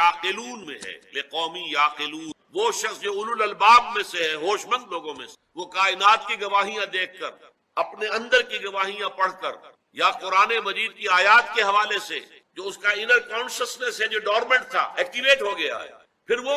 یعقلون میں ہے، لقوم یعقلون، وہ شخص جو اولو الالباب میں سے ہے، ہوش مند لوگوں میں سے، وہ کائنات کی گواہیاں دیکھ کر، اپنے اندر کی گواہیاں پڑھ کر، یا قرآن مجید کی آیات کے حوالے سے جو اس کا انر کانشسنس ہے جو ڈورمنٹ تھا ایکٹیویٹ ہو گیا ہے، پھر وہ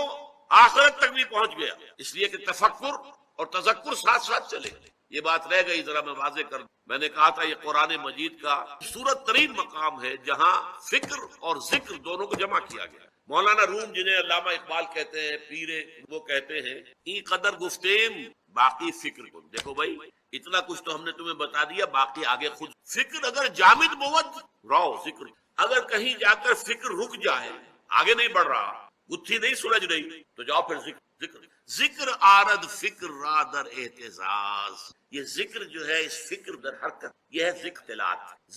آخرت تک بھی پہنچ گیا، اس لیے کہ تفکر اور تذکر ساتھ ساتھ چلے۔ یہ بات رہ گئی، ذرا میں واضح کر دوں۔ میں نے کہا تھا یہ قرآن مجید کا خوبصورت ترین مقام ہے جہاں فکر اور ذکر دونوں کو جمع کیا گیا۔ مولانا روم جنہیں علامہ اقبال کہتے ہیں، پیرے، وہ کہتے ہیں ای قدر گفتیم باقی فکر کو۔ دیکھو بھائی، اتنا کچھ تو ہم نے تمہیں بتا دیا، باقی آگے خود فکر اگر جامد بود رہو ذکر، اگر کہیں جا کر فکر رک جائے، آگے نہیں بڑھ رہا، گتھی نہیں سلجھ رہی، تو جاؤ پھر ذکر آرد فکر را در اعتزاز۔ یہ ذکر جو ہے، اس فکر در حرکت، یہ ہے ذکر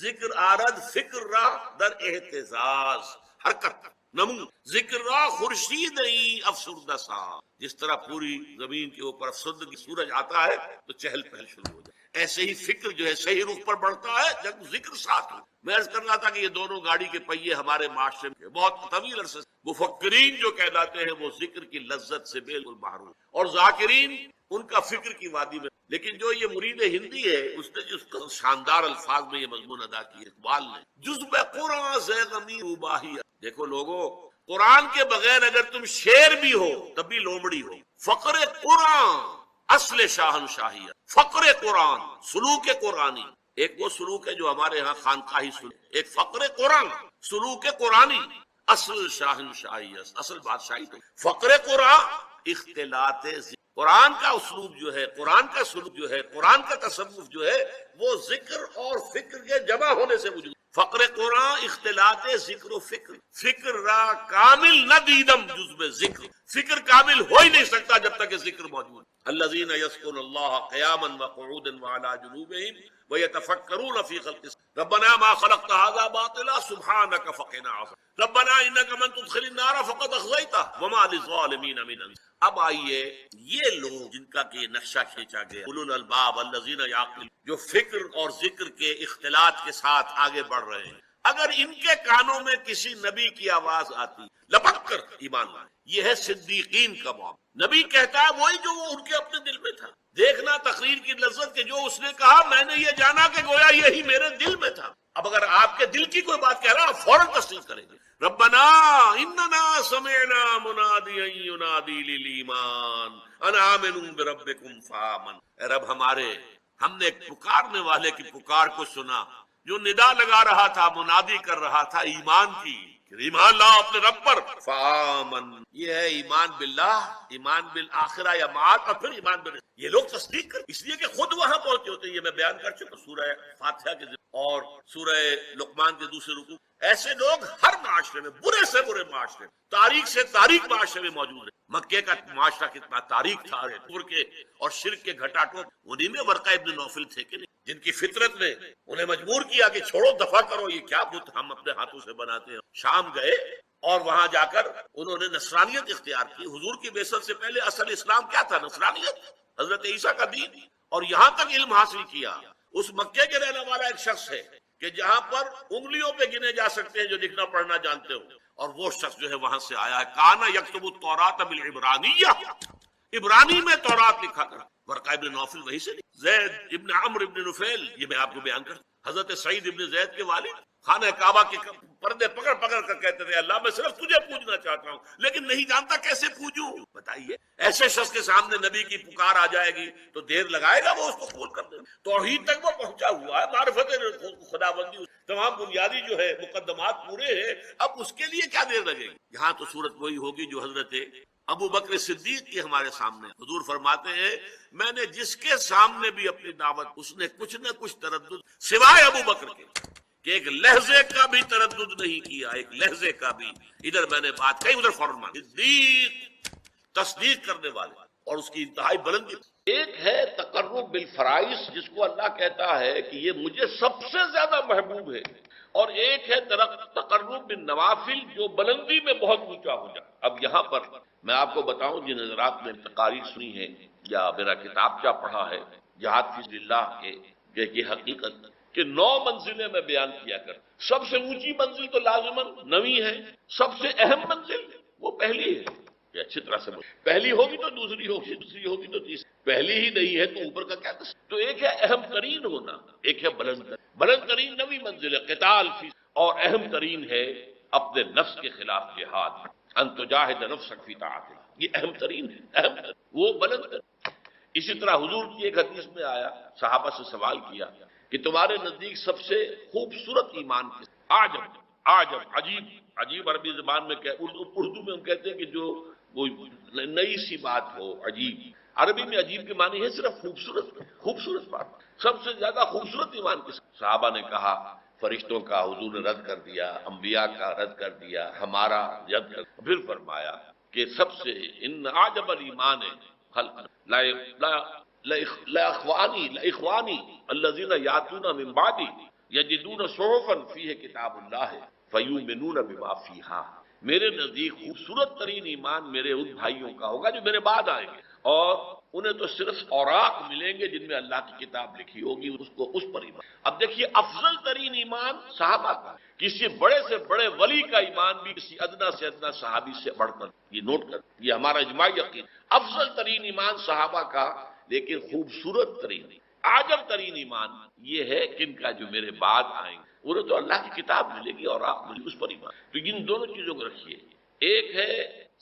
ذکر آرد فکر را در اعتزاز، حرکت نمو ذکر را خورشید افسردہ سا۔ جس طرح پوری زمین کے اوپر افسردگی سورج آتا ہے تو چہل پہل شروع ہو جائے، ایسے ہی فکر جو ہے صحیح رخ پر بڑھتا ہے جب ذکر ساتھ ہو۔ میں عرض کر رہا تھا کہ یہ دونوں گاڑی کے پہیے ہمارے معاشرے میں بہت طویل عرصے سے مفکرین جو کہلاتے ہیں وہ ذکر کی لذت سے بالکل محروم، اور ذاکرین ان کا فکر کی وادی میں۔ لیکن جو یہ مرید ہندی ہے، اس نے جس شاندار الفاظ میں یہ مضمون ادا کی، اقبال نے، جزب قرآن زیغمی روباہی۔ دیکھو لوگو، قرآن کے بغیر اگر تم شیر بھی ہو تب بھی لومڑی ہو۔ فقر قرآن اصل شاہنشاہیت، فقر قرآن، سلوک قرآنی۔ ایک وہ سلوک ہے جو ہمارے ہاں خانقاہی سلوک، ایک فقر قرآن، سلوک قرآنی، اصل شاہنشاہیت، اصل بادشاہی۔ تو فقر قرآن اختلاط قرآن کا اسلوب جو ہے، قرآن کا سلوک جو ہے، قرآن کا تصوف جو ہے، وہ ذکر اور فکر کے جمع ہونے سے وجود۔ فقر قرآن اختلاط ذکر و فکر، فکر را کامل نہ دیدم جزب ذکر، فکر کامل ہو ہی نہیں سکتا جب تک کہ ذکر موجود۔ الذین یذکرون اللہ قیاما وقعودا وعلی جنوبہم ویتفکرون فی خلق ربنا ما خلقت هذا باطلا سبحانک فقنا عذاب ربنا انک من تدخل النار فقد اخزیتہ وما للظالمین من انصار۔ اب آئیے یہ لوگ جن کا کہ نقشہ کھینچا گیا، اولو الالباب الذین یعقلون، جو فکر اور ذکر کے اختلاط کے ساتھ آگے بڑھ رہے ہیں، اگر ان کے کانوں میں کسی نبی کی آواز آتی لپک کر ایمان لائے۔ یہ ہے صدیقین کا معاملہ، نبی کہتا ہے وہی جو وہ ان کے اپنے دل میں تھا۔ دیکھنا تقریر کی لذت کہ جو اس نے کہا میں نے یہ جانا کہ گویا یہی میرے دل میں تھا۔ اب اگر آپ کے دل کی کوئی بات کہہ رہا آپ فوراً تصدیق کریں گے۔ ربنا اننا سمعنا منادیا ینادی للایمان ان آمنوا بربکم فآمنوا۔ اے رب ہمارے، ہم نے ایک پکارنے والے کی پکار کو سنا جو ندا لگا رہا تھا، منادی کر رہا تھا ایمان کی، کہ ایمان لاؤ اپنے رب پر۔ فآمن، یہ ہے ایمان باللہ، ایمان بالآخرہ یا معاد، اور پھر ایمان بالرسول۔ یہ لوگ تصدیق کر، اس لیے کہ خود وہاں پہنچے ہوتے ہیں۔ یہ میں بیان کر چکا سورہ فاتحہ کے اور سورہ لقمان کے دوسرے رکوع۔ ایسے لوگ ہر معاشرے میں، برے سے برے معاشرے، تاریخ سے تاریخ معاشرے میں موجود ہیں۔ مکے کا معاشرہ کتنا تاریخ تھا، کفر کے اور شرک کے گھٹا ٹوپ، انہی میں ورقہ ابن نوفل تھے کہ نہیں، جن کی فطرت نے انہیں مجبور کیا کہ چھوڑو، دفع کرو، یہ کیا بت ہم اپنے ہاتھوں سے بناتے ہیں۔ شام گئے اور وہاں جا کر انہوں نے نصرانیت اختیار کی۔ حضور کی بعثت سے پہلے اصل اسلام کیا تھا؟ نصرانیت، حضرت عیسیٰ کا دین، اور یہاں تک علم حاصل کیا۔ اس مکے کے رہنے والا ایک شخص ہے کہ جہاں پر انگلیوں پہ گنے جا سکتے ہیں جو لکھنا پڑھنا جانتے ہو، اور وہ شخص جو ہے وہاں سے آیا ہے۔ کانا یکتب التوراۃ بالعبرانیہ، عبرانی میں تورات لکھا کرا۔ ورقہ ابن نوفل وہی سے نہیں، زید ابن عمرو ابن نفیل، یہ میں آپ کو بیان کرتا ہوں، حضرت سعید ابن زید کے والد خانہ کعبہ کے پردے پکڑ پکڑ کر کہتے تھے اللہ میں صرف تجھے پوجنا چاہتا ہوں لیکن نہیں جانتا کیسے پوجوں۔ بتائیے ایسے شخص کے سامنے نبی کی پکار آ جائے گی تو دیر لگائے گا وہ اس کو قبول کر دے؟ توحید تک وہ پہنچا ہوا ہے، معرفت خداوندی، تمام بنیادی جو ہے مقدمات پورے ہیں، اب اس کے لیے کیا دیر لگے گی؟ یہاں تو صورت وہی ہوگی جو حضرت ابو بکر صدیق کی ہمارے سامنے۔ حضور فرماتے ہیں میں نے جس کے سامنے بھی اپنی دعوت، اس نے کچھ نہ کچھ تردد سوائے ابو بکر کے، کہ ایک لہجے کا بھی تردد نہیں کیا، ایک لہجے کا بھی۔ ادھر میں نے بات کہی، ادھر فوراً مان صدیق، تصدیق کرنے والے، اور اس کی انتہائی بلندی۔ ایک ہے تقرب بالفرائض جس کو اللہ کہتا ہے کہ یہ مجھے سب سے زیادہ محبوب ہے، اور ایک ہے تقرب بالنوافل جو بلندی میں بہت اونچا ہو جائے۔ اب یہاں پر میں آپ کو بتاؤں جن حضرات نے تقاریر سنی ہے یا میرا کتابچہ پڑھا ہے جہاد فی سبیل اللہ کی حقیقت کہ 9 منزلیں میں بیان کیا کر، سب سے اونچی منزل تو لازماً 9ویں ہے، سب سے اہم منزل وہ پہلی ہے، یہ اچھی طرح سے پہلی ہوگی تو دوسری ہوگی، دوسری ہوگی تو تیسری، پہلی ہی نہیں ہے تو اوپر کا کیا قسم؟ تو ایک ہے اہم ترین ہونا، ایک ہے بلند ترین، بلند ترین نوی منزل ہے قتال فی، اور اہم ترین ہے اپنے نفس کے خلاف جہاد، ان تجاہد نفسک فی طاعت اللہ، یہ اہم ترین ہے، اہم ترین، وہ بلند ترین۔ اسی طرح حضور کی ایک حدیث میں آیا، صحابہ سے سوال کیا کہ تمہارے نزدیک سب سے خوبصورت ایمان کس؟ عجب، عجب، عجیب، عجیب عربی زبان میں اردو میں ہم کہتے ہیں کہ جو وہ نئی سی بات ہو، عجیب، عربی میں عجیب کے معنی ہے صرف خوبصورت، خوبصورت بات، سب سے زیادہ خوبصورت ایمان کس؟ صحابہ نے کہا فرشتوں کا حضور نے رد کر دیا، انبیاء کا رد کر دیا، ہمارا رد کر دیا، پھر فرمایا کہ سب سے ان عجب الایمان خلق لاخوانی الذین یاتون من بعدی یجدون صحفا فیہ کتاب اللہ فیؤمنون بما فیہا، میرے نزدیک خوبصورت ترین ایمان میرے ان بھائیوں کا ہوگا جو میرے بعد آئیں گے، اور انہیں تو صرف اوراق ملیں گے جن میں اللہ کی کتاب لکھی ہوگی، اس پر ایمان۔ اب دیکھیے افضل ترین ایمان صحابہ کا، کسی بڑے سے بڑے ولی کا ایمان بھی کسی ادنا سے ادنا صحابی سے بڑھ کر، یہ نوٹ کر، یہ ہمارا اجماعی یقین، افضل ترین ایمان صحابہ کا، لیکن خوبصورت ترین، عاجب ترین ایمان یہ ہے کن کا جو میرے بعد آئیں گے، انہیں تو اللہ کی کتاب ملے گی اور آپ ملے گی، اس پر ایمان۔ تو ان دونوں چیزوں کو رکھیے، ایک ہے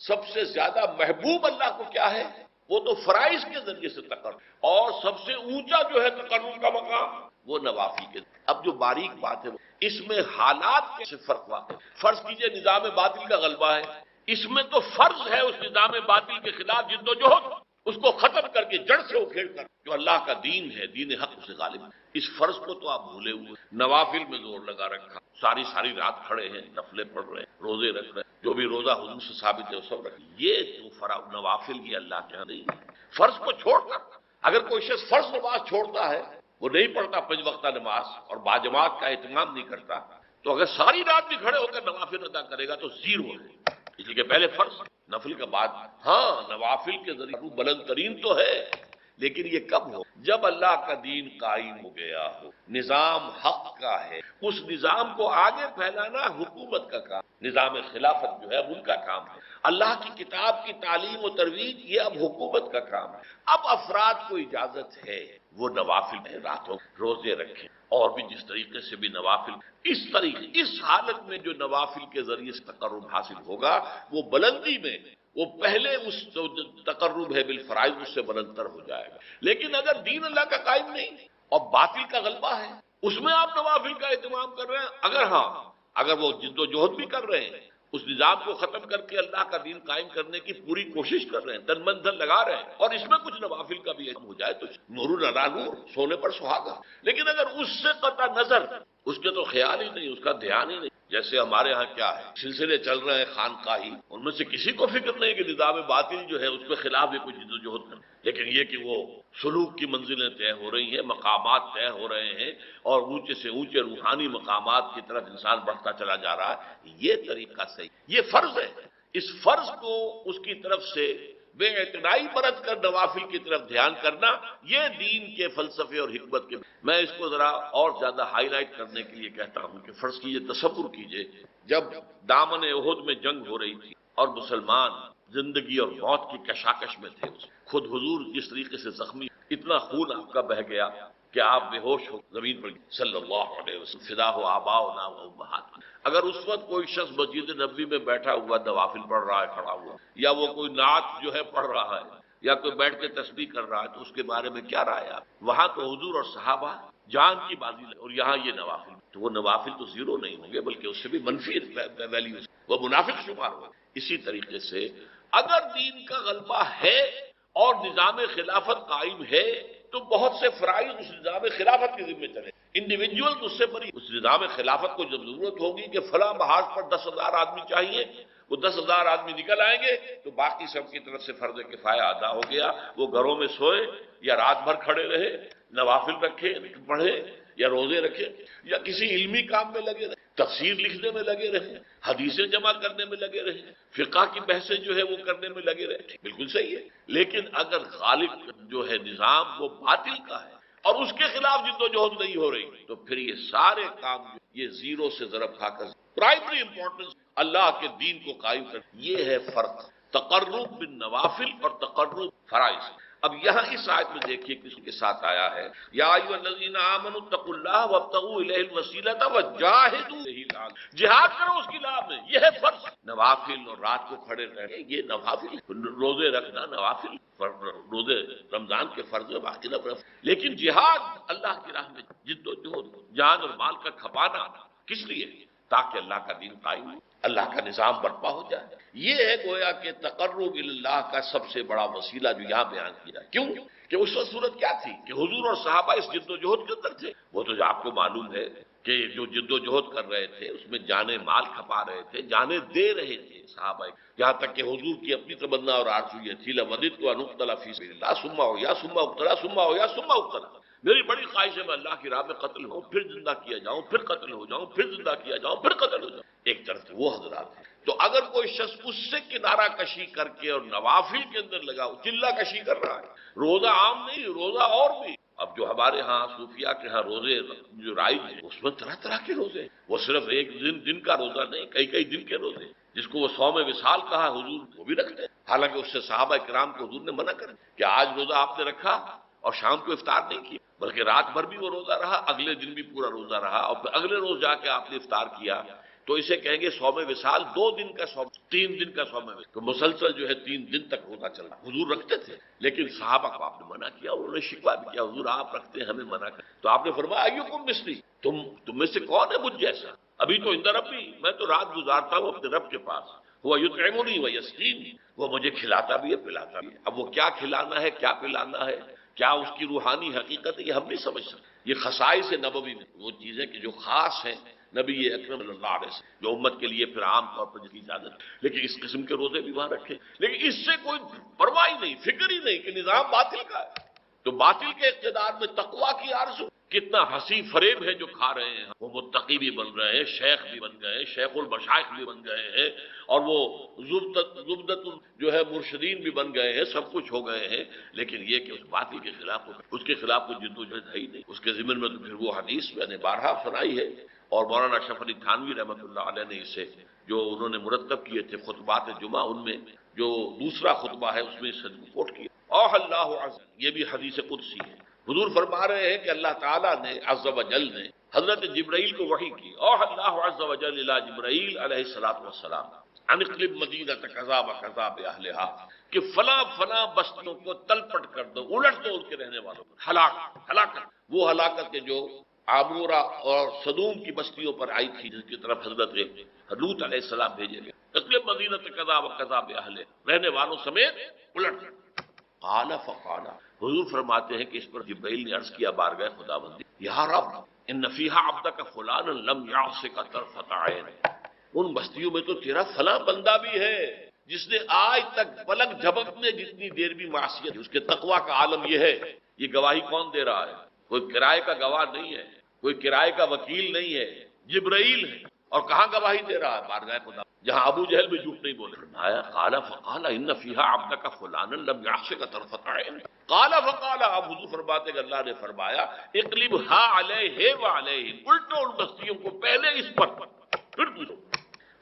سب سے زیادہ محبوب اللہ کو کیا ہے، وہ تو فرائض کے ذریعے سے تقرب، اور سب سے اونچا جو ہے تقرب کا مقام وہ نوافل کے۔ اب جو باریک بات ہے اس میں حالات کے فرق واقع، فرض کیجئے نظام باطل کا غلبہ ہے، اس میں تو فرض ہے اس نظام باطل کے خلاف جد و جہد، اس کو ختم کر کے جڑ سے اکھیڑ کر جو اللہ کا دین ہے، دین حق سے غالب ہے، اس فرض کو تو آپ بھولے ہوئے، نوافل میں زور لگا رکھا، ساری ساری رات کھڑے ہیں، نفلیں پڑھ رہے ہیں، روزے رکھ رہے ہیں، جو بھی روزہ حضور سے ثابت ہے وہ سب رکھ، یہ تو نوافل یہ اللہ کے ہاں نہیں ہے۔ فرض کو چھوڑ کر اگر کوئی شخص فرض نماز چھوڑتا ہے، وہ نہیں پڑھتا 5 وقتہ نماز اور باجماعت کا اہتمام نہیں کرتا، تو اگر ساری رات بھی کھڑے ہو کر نوافل ادا کرے گا تو زیرو ہے، اس لیے کہ پہلے فرض، نفل کا بعد، ہاں نوافل کے ذریعے بلند ترین تو ہے، لیکن یہ کب ہو؟ جب اللہ کا دین قائم ہو گیا ہو، نظام حق کا ہے، اس نظام کو آگے پھیلانا حکومت کا کام، نظام خلافت جو ہے اب ان کا کام ہے، اللہ کی کتاب کی تعلیم و ترویج یہ اب حکومت کا کام ہے۔ اب افراد کو اجازت ہے وہ نوافل میں راتوں روزے رکھیں، اور بھی جس طریقے سے بھی نوافل، اس طریقے، اس حالت میں جو نوافل کے ذریعے سے تقرب حاصل ہوگا وہ بلندی میں، وہ پہلے اس تقرب ہے بالفرائض اس سے بلندتر ہو جائے گا۔ لیکن اگر دین اللہ کا قائم نہیں اور باطل کا غلبہ ہے، اس میں آپ نوافل کا اہتمام کر رہے ہیں، اگر وہ جد و جہد بھی کر رہے ہیں، اس نظام کو ختم کر کے اللہ کا دین قائم کرنے کی پوری کوشش کر رہے ہیں، تن من دھن لگا رہے ہیں، اور اس میں کچھ نوافل کا بھی ہو جائے تو نور علی نور، سونے پر سہاگا۔ لیکن اگر اس سے قطع نظر، اس کے تو خیال ہی نہیں، اس کا دھیان ہی نہیں، جیسے ہمارے ہاں کیا ہے سلسلے چل رہے ہیں خانقاہی، ان میں سے کسی کو فکر نہیں کہ نظام باطل جو ہے اس کے خلاف بھی کچھ جد و جہد کریں، لیکن یہ کہ وہ سلوک کی منزلیں طے ہو رہی ہیں، مقامات طے ہو رہے ہیں، اور اونچے سے اونچے روحانی مقامات کی طرف انسان بڑھتا چلا جا رہا ہے، یہ طریقہ صحیح، یہ فرض ہے، اس فرض کو اس کی طرف سے بے اعتنائی برت کر نوافل کی طرف دھیان کرنا، یہ دین کے فلسفے اور حکمت کے، میں اس کو ذرا اور زیادہ ہائی لائٹ کرنے کے لیے کہتا ہوں کہ فرض کیجئے، تصور کیجئے جب دامن احد میں جنگ ہو رہی تھی اور مسلمان زندگی اور موت کی کشاکش میں تھے، خود حضور جس طریقے سے زخمی، اتنا خون آپ کا بہہ گیا کہ آپ بے ہوش ہو زمین پر صلی اللہ علیہ وسلم، فدا ہو آباؤنا و امہاتنا۔ اگر اس وقت کوئی شخص مسجد نبوی میں بیٹھا ہوا نوافل پڑھ رہا ہے کھڑا ہوا، یا وہ کوئی نعت جو ہے پڑھ رہا ہے، یا کوئی بیٹھ کے تسبیح کر رہا ہے، تو اس کے بارے میں کیا رائے آپ؟ وہاں تو حضور اور صحابہ جان کی بازی لگے، اور یہاں یہ نوافل، تو وہ نوافل تو زیرو نہیں ہوں گے بلکہ اس سے بھی منفی ویلیو، وہ منافق شمار ہو۔ اسی طریقے سے اگر دین کا غلبہ ہے اور نظام خلافت قائم ہے تو بہت سے فرائض اس نظام خلافت کے ذمہ چلے، انڈیویجول اس سے بری، اس نظام خلافت کو جب ضرورت ہوگی کہ فلاں محاذ پر 10,000 آدمی چاہیے، وہ 10,000 آدمی نکل آئیں گے تو باقی سب کی طرف سے فرض کفایہ ادا ہو گیا، وہ گھروں میں سوئے یا رات بھر کھڑے رہے، نوافل رکھے پڑھے، یا روزے رکھے، یا کسی علمی کام میں لگے رہے، تفسیر لکھنے میں لگے رہے، حدیثیں جمع کرنے میں لگے رہے، فقہ کی بحثیں جو ہے وہ کرنے میں لگے رہے، بالکل صحیح ہے۔ لیکن اگر غالب جو ہے نظام وہ باطل کا ہے اور اس کے خلاف جد و جہد نہیں ہو رہی، تو پھر یہ سارے کام یہ زیرو سے ضرب کھا کر پرائمری امپورٹنس اللہ کے دین کو قائم کر. یہ ہے فرق تقرب بالنوافل اور تقرب فرائض. اب یہاں اس آیت میں دیکھیے کس کے ساتھ آیا ہے، یا ایھا الذین آمنوا اتقوا اللہ وابتغوا الیہ الوسیلۃ وجاہدوا فیہ لعلکم، جہاد کرو اس کی راہ میں. یہ ہے فرض. نوافل اور رات کو کھڑے رہے یہ نوافل، روزے رکھنا نوافل، روزے رمضان کے فرض میں باقی نہ. لیکن جہاد اللہ کی راہ میں جد و جہد، جان اور مال کا کھپانا، کس لیے؟ تاکہ اللہ کا دین قائم ہو، اللہ کا نظام برپا ہو جائے. یہ ہے گویا کہ تقرب اللہ کا سب سے بڑا وسیلہ جو یہاں بیان کیا. کیوں کہ اس وقت صورت کیا تھی کہ حضور اور صحابہ اس جد و جہد کے اندر تھے. وہ تو آپ کو معلوم ہے کہ جو جد و جہد کر رہے تھے اس میں جانے مال کھپا رہے تھے، جانے دے رہے تھے صحابہ. یہاں تک کہ حضور کی اپنی تمنا اور آرزو یہ تھی لوددت ان اقتل فی سبیل اللہ ثم احیا ثم اقتل ثم احیا ثم اقتل. میری بڑی خواہش ہے میں اللہ کی راہ میں قتل ہوں، پھر زندہ کیا جاؤں، پھر قتل ہو جاؤں، پھر زندہ کیا جاؤں، پھر قتل ہو جاؤں. ایک طرف سے وہ حضرات ہیں. تو اگر کوئی شخص اس سے کنارہ کشی کر کے اور نوافل کے اندر لگا چلہ کشی کر رہا ہے، روزہ عام نہیں، روزہ اور بھی. اب جو ہمارے ہاں صوفیاء کے ہاں روزے جو رائج ہیں اس میں طرح طرح کے روزے، وہ صرف ایک دن کا روزہ نہیں، کئی کئی دن کے روزے، جس کو وہ صوم وصال کہا حضور وہ بھی رکھتے ہیں. حالانکہ اس سے صحابہ کرام کو حضور نے منع کر کہ آج روزہ آپ نے رکھا اور شام کو افطار نہیں کیا، بلکہ رات بھر بھی وہ روزہ رہا، اگلے دن بھی پورا روزہ رہا، اور پھر اگلے روز جا کے آپ نے افطار کیا. تو اسے کہیں گے صوم وصال، 2 دن کا صوم، 3 دن کا صوم وصال. تو مسلسل جو ہے 3 دن تک روزہ چلا. حضور رکھتے تھے لیکن صحابہ کو آپ نے منع کیا، انہوں نے شکوہ بھی کیا حضور آپ رکھتے ہیں ہمیں منع کر. تو آپ نے فرمایا ایکم مثلی، تم میں سے کون ہے مجھ جیسا؟ ابھی تو عند ربی، میں تو رات گزارتا ہوں اپنے رب کے پاس. وہ یطعمنی ویسقین، وہ مجھے کھلاتا بھی ہے پلاتا بھی ہے. اب وہ کیا کھلانا ہے کیا پلانا ہے، کیا اس کی روحانی حقیقت ہے، یہ ہم نہیں سمجھ سکتے. یہ خصائص نبوی میں وہ چیزیں کہ جو خاص ہیں نبی اکرم صلی اللہ علیہ وسلم، جو امت کے لیے پھر عام طور پر جس کی اجازت. لیکن اس قسم کے روزے بھی وہاں رکھے، لیکن اس سے کوئی پرواہ ہی نہیں، فکر ہی نہیں کہ نظام باطل کا ہے. تو باطل کے اقتدار میں تقویٰ کی آرزو. کتنا ہنسی فریب ہے جو کھا رہے ہیں. وہ متقی بھی بن رہے ہیں، شیخ بھی بن گئے ہیں، شیخ المشائخ بھی بن گئے ہیں، اور وہ زبدت جو ہے مرشدین بھی بن گئے ہیں، سب کچھ ہو گئے ہیں. لیکن یہ کہ اس باطل کے خلاف اس کے خلاف کوئی جد و جہد ہے ہی نہیں. اس کے ضمن میں تو پھر وہ حدیث میں نے بارہا سنائی ہے، اور مولانا اشرف علی تھانوی رحمۃ اللہ علیہ نے اسے جو انہوں نے مرتب کیے تھے خطبات جمعہ، ان میں جو دوسرا خطبہ ہے اس میں اسے کوٹ کیا. اوہ اللہ عز، یہ بھی حدیث قدسی ہے. حضور فرما رہے ہیں کہ اللہ تعالیٰ نے عز و جل نے حضرت جبرائیل کو وحی کی. اوہ اللہ عز و جل الی جبرائیل علیہ الصلوۃ والسلام ان اقلب مدینہ کذا وکذا باہلھا، کہ فلاں فلاں بستیوں کو تلپٹ کر دو، الٹ دو ان کے رہنے والوں کو. ہلاکت، وہ ہلاکت کے جو عامورہ اور صدوم کی بستیوں پر آئی تھی، جس کی طرف حضرت لوط علیہ السلام بھیجے گئے. اقلب مدینہ کذا وکذا باہلھا، رہنے والوں سمیت الٹ. قال فقال، حضور فرماتے ہیں کہ اس پر جبرائیل نے عرض کیا بارگاہ خداوندی، یا رب ان فیہا عبدک فلانا لم یعصک طرفۃ عین، ان بستیوں میں تو تیرا فلاں بندہ بھی ہے جس نے آج تک پلک جھپکنے جتنی دیر بھی معصیت. اس کے تقویٰ کا عالم یہ ہے. یہ گواہی کون دے رہا ہے؟ کوئی کرائے کا گواہ نہیں ہے، کوئی کرائے کا وکیل نہیں ہے، جبرائیل ہے. اور کہاں گواہی دے رہا ہے؟ بارگاہ خدا، جہاں ابو جہل بھی جھوٹ نہیں بولے. فرمایا قال فقال ان فیہا عبدک فلانا لم یعصک طرفۃ عین. قال فقال، اب حضور فرماتے کہ اللہ نے فرمایا اقلبھا علیہ وعلیہ، الٹو ان بستیوں کو، پہلے اس پر پھر دوسروں.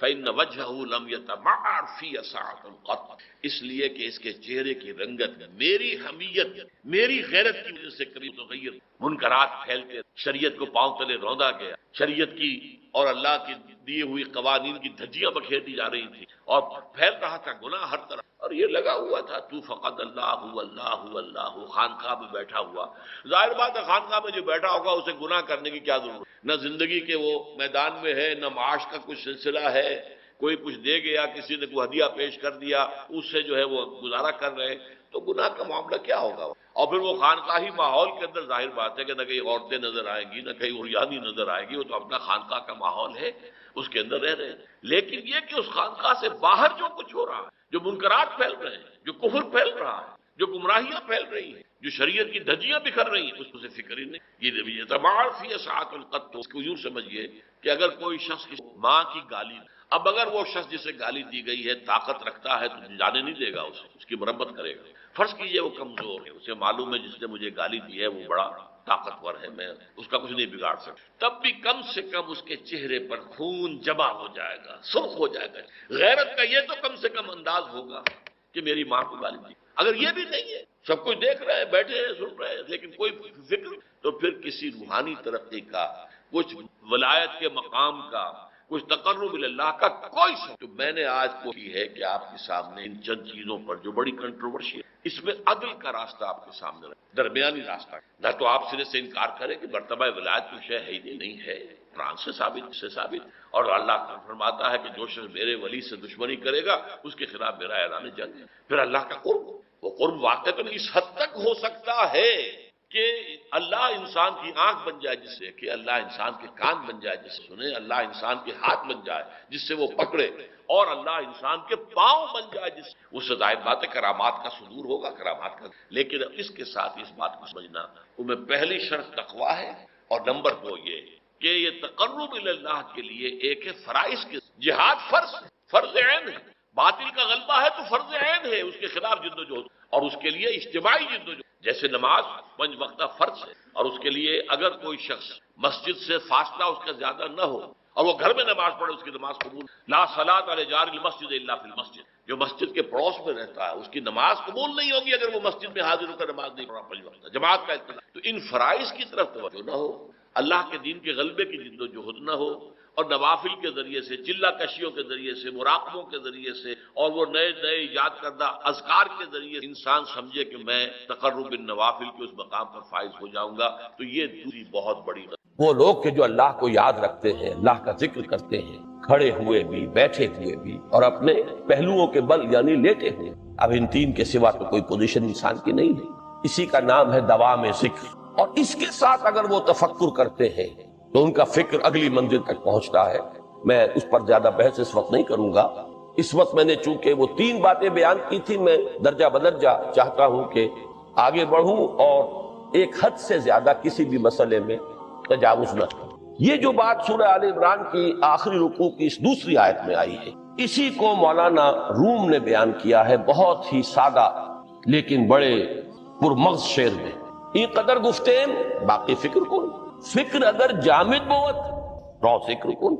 فإن وجهه لم يتمعر في ساعة قط، اس لیے کہ اس کے چہرے کی رنگت میری حمیت، میری غیرت کی وجہ سے کبھی تغیر، منکرات پھیلتے، شریعت کو پاؤں تلے روندا گیا، شریعت کی اور اللہ کی دیے ہوئی قوانین کی دھجیاں بکھیر دی جا رہی تھی، اور پھیل رہا تھا گناہ ہر طرف. اور یہ لگا ہوا تھا تو فقط اللہ اللہ اللہ، خانقاہ میں بیٹھا ہوا. ظاہر بات ہے خانقاہ میں جو بیٹھا ہوگا اسے گناہ کرنے کی کیا ضرورت؟ نہ زندگی کے وہ میدان میں ہے، نہ معاش کا کچھ سلسلہ ہے، کوئی کچھ دے گیا، کسی نے کوئی ہدیہ پیش کر دیا، اس سے جو ہے وہ گزارا کر رہے، تو گناہ کا معاملہ کیا ہوگا؟ اور پھر وہ خانقاہی ماحول کے اندر ظاہر بات ہے کہ نہ کہیں عورتیں نظر آئیں گی، نہ کہیں عریانی نظر آئے گی، وہ تو اپنا خانقاہ کا ماحول ہے، اس کے اندر رہ رہے ہیں. لیکن یہ کہ اس خانقاہ سے باہر جو کچھ ہو رہا ہے، جو منکرات پھیل رہے ہیں، جو کفر پھیل رہا ہے، جو گمراہیاں پھیل رہی ہیں، جو شریعت کی دھجیاں بکھر رہی ہیں، اس کو سے فکر ہی نہیں. یہ تمام فی ساعۃ القط، اس کو یوں سمجھیے کہ اگر کوئی شخص کی ماں کی گالی، اب اگر وہ شخص جسے گالی دی گئی ہے طاقت رکھتا ہے تو جانے نہیں دے گا اسے، اس کی مرمت کرے گا. فرض کیجئے وہ کمزور ہے، اسے معلوم ہے جس نے مجھے گالی دی ہے وہ بڑا طاقتور ہے، میں اس کا کچھ نہیں بگاڑ سکتا، تب بھی کم سے کم اس کے چہرے پر خون جمع ہو جائے گا، سرخ ہو جائے گا۔ غیرت کا یہ تو کم سے کم انداز ہوگا کہ میری ماں کو گالی دی۔ اگر یہ بھی نہیں ہے، سب کچھ دیکھ رہے ہیں، بیٹھے ہیں، سن رہے ہیں، لیکن کوئی فکر، تو پھر کسی روحانی ترقی کا، کچھ ولایت کے مقام کا، کچھ تقرب اللہ کا کوئی تو میں نے آج کوشش ہے کہ آپ کے سامنے ان چند چیزوں پر جو بڑی کنٹروورشی ہے، اس میں عدل کا راستہ آپ کے سامنے رکھیں، درمیانی راستہ، نہ تو آپ سرے سے انکار کریں کہ مرتبہ ولایت کی شے ہے ہی نہیں ہے، قرآن سے ثابت، اور اللہ کا فرماتا ہے کہ جو شخص میرے ولی سے دشمنی کرے گا اس کے خلاف میرا اعلان جنگ ہے۔ پھر اللہ کا قرب، وہ قرب واقعتاً اس حد تک ہو سکتا ہے کہ اللہ انسان کی آنکھ بن جائے جس سے، کہ اللہ انسان کے کان بن جائے جس سے سنے، اللہ انسان کے ہاتھ بن جائے جس سے وہ پکڑے، اور اللہ انسان کے پاؤں بن جائے جس سے، اس سے ظاہر بات ہے کرامات کا صدور ہوگا، کرامات کا، لیکن اس کے ساتھ اس بات کو سمجھنا ان میں پہلی شرط تقویٰ ہے، اور نمبر 2 یہ کہ یہ تقرب اللہ کے لیے ایک ہے فرائض کے، جہاد فرض عین ہے، باطل کا غلبہ ہے تو فرض عین ہے، اس کے خلاف جد و جہد، اور اس کے لیے اجتماعی جد و جہد، جیسے نماز 5 وقتہ فرض ہے، اور اس کے لیے اگر کوئی شخص مسجد سے فاصلہ اس کا زیادہ نہ ہو اور وہ گھر میں نماز پڑھے، اس کی نماز قبول، لا صلاۃ علی جار المسجد الا فی المسجد، جو مسجد کے پڑوس میں رہتا ہے اس کی نماز قبول نہیں ہوگی اگر وہ مسجد میں حاضر ہو کر نماز نہیں پڑھا 5 وقتہ، جماعت کا اطلاع، تو ان فرائض کی طرف توجہ نہ ہو، اللہ کے دین کے غلبے کی جد و جہد نہ ہو، اور نوافل کے ذریعے سے، چلہ کشیوں کے ذریعے سے، مراقبوں کے ذریعے سے، اور وہ نئے یاد کردہ اذکار کے ذریعے انسان سمجھے کہ میں تقرب بالنوافل کے اس مقام پر فائز ہو جاؤں گا، تو یہ دوسری بہت بڑی غلطی۔ وہ لوگ کہ جو اللہ کو یاد رکھتے ہیں، اللہ کا ذکر کرتے ہیں، کھڑے ہوئے بھی، بیٹھے ہوئے بھی، اور اپنے پہلوؤں کے بل یعنی لیٹے ہوئے، اب ان 3 کے سوا تو کوئی پوزیشن انسان کی نہیں ہے، اسی کا نام ہے دوام ذکر، اور اس کے ساتھ اگر وہ تفکر کرتے ہیں تو ان کا فکر اگلی منزل تک پہنچتا ہے۔ میں اس پر زیادہ بحث اس وقت نہیں کروں گا، اس وقت میں نے چونکہ وہ 3 باتیں بیان کی تھی، میں درجہ بدرجہ چاہتا ہوں کہ آگے بڑھوں اور ایک حد سے زیادہ کسی بھی مسئلے میں تجاوز نہ کروں۔ یہ جو بات سورہ آل عمران کی آخری رکوع کی اس دوسری آیت میں آئی ہے، اسی کو مولانا روم نے بیان کیا ہے بہت ہی سادہ لیکن بڑے پرمغز شعر میں، این قدر گفتیم باقی فکر کن، فکر اگر جامد بوت رو ذکر کن،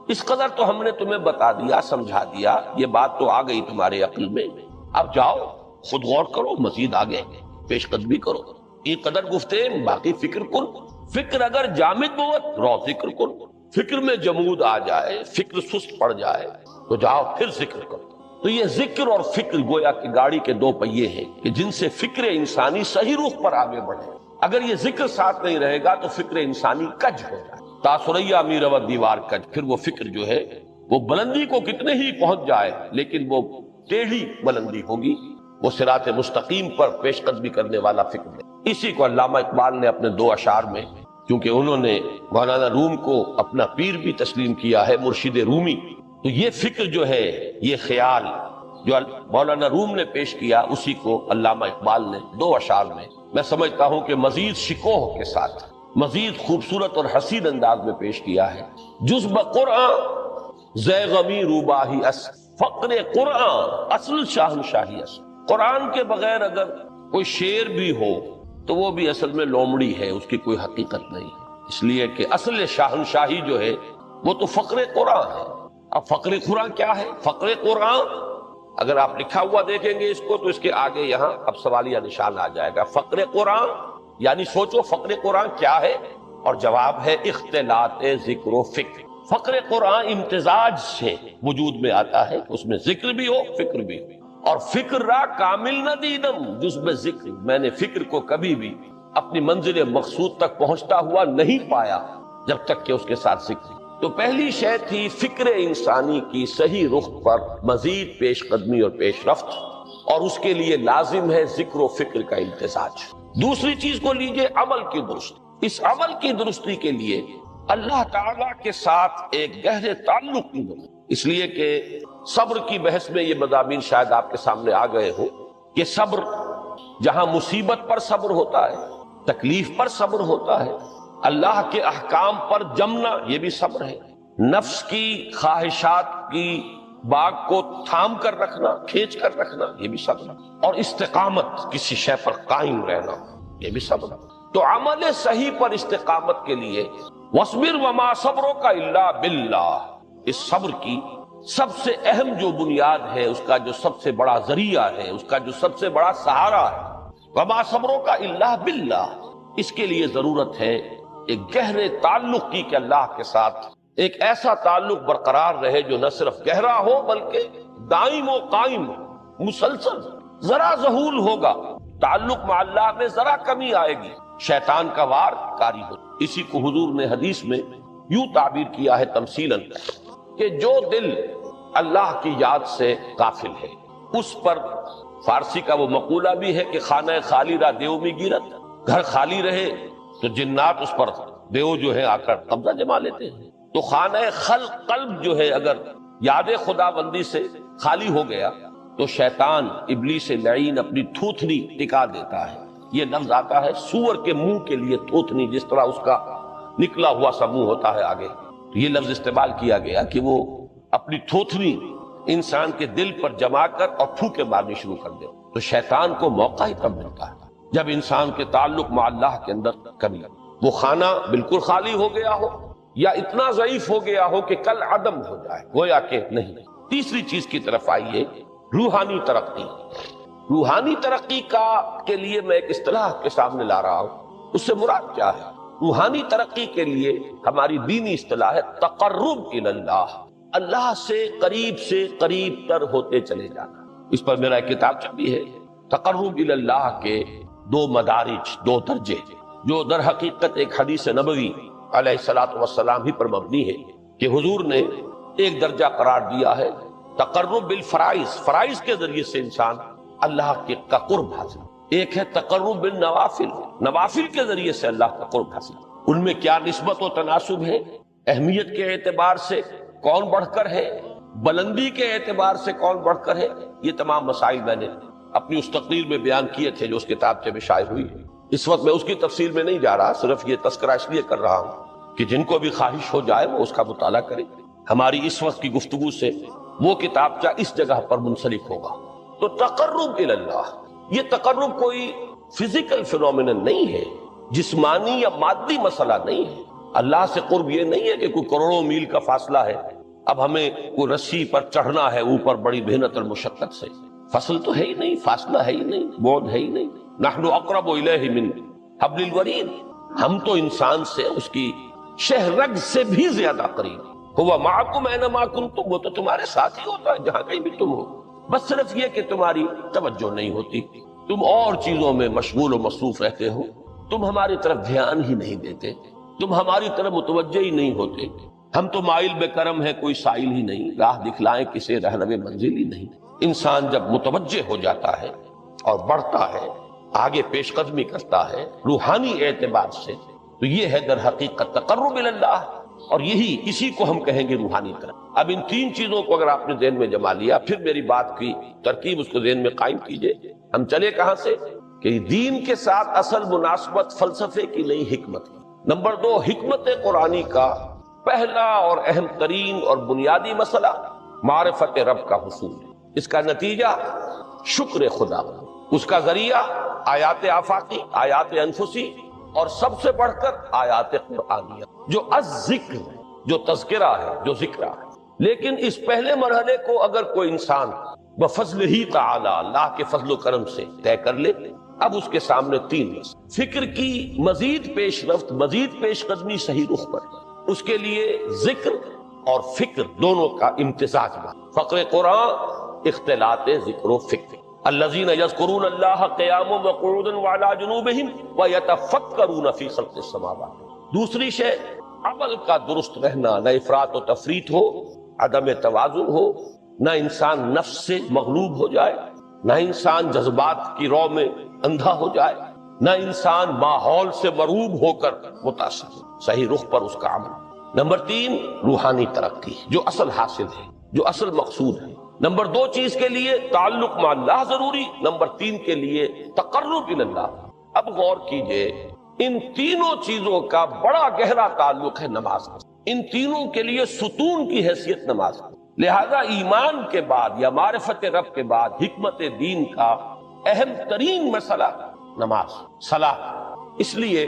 اس قدر تو ہم نے تمہیں بتا دیا، سمجھا دیا، یہ بات تو آ گئی تمہارے عقل میں، اب جاؤ خود غور کرو، مزید آگے پیش قدمی کرو، این قدر گفتیم باقی فکر کن، فکر اگر جامد بوت رو ذکر کن، فکر میں جمود آ جائے، فکر سست پڑ جائے تو جاؤ پھر ذکر کرو۔ تو یہ ذکر اور فکر گویا کہ گاڑی کے 2 پہیے ہیں کہ جن سے فکر انسانی صحیح رخ پر آگے بڑھے، اگر یہ ذکر ساتھ نہیں رہے گا تو فکر انسانی کج ہو جائے، تاثریا میرا دیوار کج، پھر وہ فکر جو ہے وہ بلندی کو کتنے ہی پہنچ جائے لیکن وہ ٹیڑھی بلندی ہوگی، وہ صراط مستقیم پر پیش قدمی کرنے والا فکر ہے۔ اسی کو علامہ اقبال نے اپنے 2 اشعار میں، کیونکہ انہوں نے مولانا روم کو اپنا پیر بھی تسلیم کیا ہے، مرشد رومی، تو یہ فکر جو ہے، یہ خیال جو مولانا روم نے پیش کیا، اسی کو علامہ اقبال نے 2 اشعار میں، میں سمجھتا ہوں کہ مزید شکوہ کے ساتھ، مزید خوبصورت اور حسین انداز میں پیش کیا ہے۔ جز بقرآن زے غمی روباہی اس، فقر قرآن اصل شاہنشاہی اس، قرآن کے بغیر اگر کوئی شعر بھی ہو تو وہ بھی اصل میں لومڑی ہے، اس کی کوئی حقیقت نہیں ہے، اس لیے کہ اصل شاہنشاہی جو ہے وہ تو فقر قرآن ہے۔ اب فقر قرآن کیا ہے؟ فقر قرآن اگر آپ لکھا ہوا دیکھیں گے اس کو تو اس کے آگے یہاں اب سوالیہ نشان آ جائے گا، فقر قرآن یعنی سوچو فقر قرآن کیا ہے، اور جواب ہے اختلاط ذکر و فکر۔ فقر قرآن امتزاج سے وجود میں آتا ہے، اس میں ذکر بھی ہو فکر بھی ہو، اور فکر را کامل نہ دیدم جز میں ذکر، میں نے فکر کو کبھی بھی اپنی منزل مقصود تک پہنچتا ہوا نہیں پایا جب تک کہ اس کے ساتھ ذکر۔ تو پہلی شے تھی فکر انسانی کی صحیح رخ پر مزید پیش قدمی اور پیش رفت، اور اس کے لیے لازم ہے ذکر و فکر کا امتزاج۔ دوسری چیز کو لیجئے عمل کی درست، اس عمل کی درستی کے لیے اللہ تعالیٰ کے ساتھ ایک گہرے تعلق کی ضرورت، اس لیے کہ صبر کی بحث میں یہ مضامین شاید آپ کے سامنے آ گئے ہو کہ صبر جہاں مصیبت پر صبر ہوتا ہے، تکلیف پر صبر ہوتا ہے، اللہ کے احکام پر جمنا یہ بھی صبر ہے، نفس کی خواہشات کی باغ کو تھام کر رکھنا، کھینچ کر رکھنا یہ بھی صبر ہے، اور استقامت کسی شے پر قائم رہنا یہ بھی صبر ہے۔ تو عمل صحیح پر استقامت کے لیے وَاصْبِرْ وَمَا صَبْرُكَ إِلَّا بِاللَّهِ، اس صبر کی سب سے اہم جو بنیاد ہے، اس کا جو سب سے بڑا ذریعہ ہے، اس کا جو سب سے بڑا سہارا ہے، وَمَا صَبْرُكَ إِلَّا بِاللَّهِ، اس کے لیے ضرورت ہے ایک گہرے تعلق کی کہ اللہ کے ساتھ ایک ایسا تعلق برقرار رہے جو نہ صرف گہرا ہو بلکہ دائم و قائم، مسلسل۔ ذرا ذہول ہوگا تعلق مع اللہ میں، ذرا کمی آئے گی، شیطان کا وار کاری ہو۔ اسی کو حضور نے حدیث میں یوں تعبیر کیا ہے تمثیلاً کہ جو دل اللہ کی یاد سے غافل ہے اس پر، فارسی کا وہ مقولہ بھی ہے کہ خانہ خالی را دیو میں گیرت، گھر خالی رہے تو جنات اس پر دیو جو ہے آ کر قبضہ جما لیتے ہیں۔ تو خانہ قلب جو ہے اگر یاد خدا بندی سے خالی ہو گیا تو شیطان ابلیس لعین اپنی تھوتنی ٹکا دیتا ہے۔ یہ لفظ آتا ہے سور کے منہ کے لیے تھوتنی، جس طرح اس کا نکلا ہوا سا منہ ہوتا ہے آگے، تو یہ لفظ استعمال کیا گیا کہ وہ اپنی تھوتنی انسان کے دل پر جما کر اور پھونکے مارنی شروع کر دے۔ تو شیطان کو موقع ہی تب ملتا ہے جب انسان کے تعلق مع اللہ کے اندر کمی، وہ خانہ بالکل خالی ہو گیا ہو یا اتنا ضعیف ہو گیا ہو کہ کل عدم ہو جائے، گویا کہ نہیں۔ تیسری چیز کی طرف آئیے، روحانی ترقی۔ روحانی ترقی کے لیے میں ایک اصطلاح کے سامنے لا رہا ہوں، اس سے مراد کیا ہے؟ روحانی ترقی کے لیے ہماری دینی اصطلاح ہے تقرب الی اللہ، اللہ سے قریب تر ہوتے چلے جانا۔ اس پر میرا ایک کتاب بھی ہے، تقرب الی اللہ کے دو مدارج، دو درجے، جو در حقیقت ایک حدیث نبوی علیہ الصلوۃ والسلام ہی پر مبنی ہے کہ حضور نے ایک درجہ قرار دیا ہے تقرب بالفرائض، فرائض کے ذریعے سے انسان اللہ کے کا قرب حاصل۔ ایک ہے تقرب بالنوافل، نوافل کے ذریعے سے اللہ کا قرب حاصل۔ ان میں کیا نسبت و تناسب ہے، اہمیت کے اعتبار سے کون بڑھ کر ہے، بلندی کے اعتبار سے کون بڑھ کر ہے، یہ تمام مسائل میں نے اپنی اس تقریر میں بیان کیے تھے جو اس کتاب سے شائع ہوئی ہے۔ اس وقت میں اس کی تفصیل میں نہیں جا رہا، صرف یہ تذکرہ اس لیے کر رہا ہوں کہ جن کو بھی خواہش ہو جائے وہ اس کا مطالعہ کرے۔ ہماری اس وقت کی گفتگو سے وہ کتابچہ اس جگہ پر منسلک ہوگا۔ تو تقرب الی اللہ، یہ تقرب کوئی فزیکل فینومینن نہیں ہے، جسمانی یا مادی مسئلہ نہیں ہے۔ اللہ سے قرب یہ نہیں ہے کہ کوئی کروڑوں میل کا فاصلہ ہے، اب ہمیں کوئی رسی پر چڑھنا ہے اوپر بڑی محنت اور مشقت سے، فصل تو ہے ہی نہیں، فاصلہ ہے ہی نہیں، بعد ہے ہی نہیں۔ نحن اقرب الیہ من حبل الورید، ہم تو انسان سے اس کی شہرگ سے بھی زیادہ قریب۔ ہوا معکم اینما کنتم، وہ تو تمہارے ساتھ ہی ہوتا ہے جہاں کہیں بھی تم ہو، بس صرف یہ کہ تمہاری توجہ نہیں ہوتی، تم اور چیزوں میں مشغول و مصروف رہتے ہو، تم ہماری طرف دھیان ہی نہیں دیتے، تم ہماری طرف متوجہ ہی نہیں ہوتے۔ ہم تو مائل بے کرم ہے، کوئی سائل ہی نہیں، راہ دکھلائیں کسے رہنم منزل ہی نہیں۔ انسان جب متوجہ ہو جاتا ہے اور بڑھتا ہے، آگے پیش قدمی کرتا ہے روحانی اعتبار سے، تو یہ ہے در حقیقت تقرب الی اللہ، اور اسی کو ہم کہیں گے روحانی طرف۔ اب ان تین چیزوں کو اگر آپ نے ذہن میں جما لیا، پھر میری بات کی ترکیب اس کو ذہن میں قائم کیجئے۔ ہم چلے کہاں سے کہ دین کے ساتھ اصل مناسبت فلسفے کی نہیں، حکمت کی۔ نمبر 2، حکمت قرآنی کا پہلا اور اہم ترین اور بنیادی مسئلہ معرفت رب کا حصول ہے۔ اس کا نتیجہ شکر خدا، اس کا ذریعہ آیات آفاقی، آیات انفسی، اور سب سے بڑھ کر آیات قرآنیہ جو الذکر، جو تذکرہ ہے، جو ذکر ہے۔ لیکن اس پہلے مرحلے کو اگر کوئی انسان بفضل ہی تعالی، اللہ کے فضل و کرم سے طے کر لے، اب اس کے سامنے تین فکر کی مزید پیش رفت، مزید پیش قدمی صحیح رخ پر، اس کے لیے ذکر اور فکر دونوں کا امتزاج ہے۔ فقر قرآن اختلاط ذکر و فکر، الذین یذکرون اللہ قیاما وقعودا وعلی جنوبہم ویتفکرون فی خلق السماوات۔ دوسری شے عمل کا درست رہنا، نہ افراط و تفریط ہو، عدم توازن ہو، نہ انسان نفس سے مغلوب ہو جائے، نہ انسان جذبات کی رو میں اندھا ہو جائے، نہ انسان ماحول سے مروب ہو کر متاثر ہو، صحیح رخ پر اس کا عمل۔ نمبر 3، روحانی ترقی، جو اصل حاصل ہے، جو اصل مقصود ہے۔ نمبر 2 چیز کے لیے تعلق مع اللہ ضروری، نمبر 3 کے لیے تقرب الی اللہ۔ اب غور کیجئے، ان تینوں چیزوں کا بڑا گہرا تعلق ہے نماز، ان تینوں کے لیے ستون کی حیثیت نماز۔ لہذا ایمان کے بعد یا معرفت رب کے بعد حکمت دین کا اہم ترین مسئلہ نماز، صلاۃ۔ اس لیے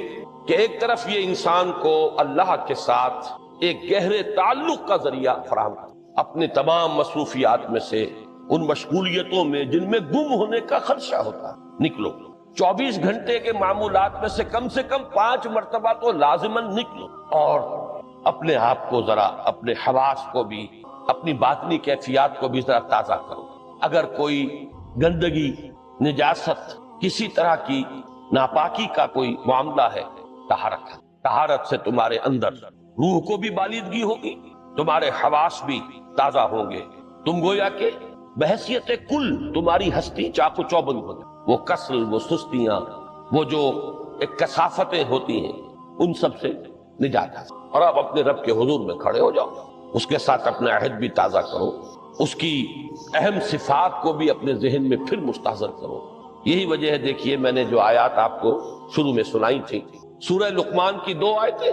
کہ ایک طرف یہ انسان کو اللہ کے ساتھ ایک گہرے تعلق کا ذریعہ فراہم کرتا، اپنے تمام مصروفیات میں سے ان مشغولیتوں میں جن میں گم ہونے کا خدشہ ہوتا ہے نکلو۔ 24 گھنٹے کے معمولات میں سے کم 5 مرتبہ تو لازماً نکلو اور اپنے آپ کو ذرا، اپنے حواس کو بھی، اپنی باطنی کیفیات کو بھی ذرا تازہ کرو۔ اگر کوئی گندگی، نجاست، کسی طرح کی ناپاکی کا کوئی معاملہ ہے، طہارت سے تمہارے اندر روح کو بھی بالیدگی ہوگی، تمہارے حواس بھی تازہ ہوں گے، تم گویا کہ بحیثیت کل تمہاری ہستی چاق و چوبند ہو جائے۔ وہ کسل، وہ سستیاں، وہ جو ایک کثافتیں ہوتی ہیں، ان سب سے نجات حاصل، اور اب اپنے رب کے حضور میں کھڑے ہو جاؤ، اس کے ساتھ اپنا عہد بھی تازہ کرو، اس کی اہم صفات کو بھی اپنے ذہن میں پھر مستحضر کرو۔ یہی وجہ ہے، دیکھیے میں نے جو آیات آپ کو شروع میں سنائی تھی، سورہ لقمان کی 2 آیتیں،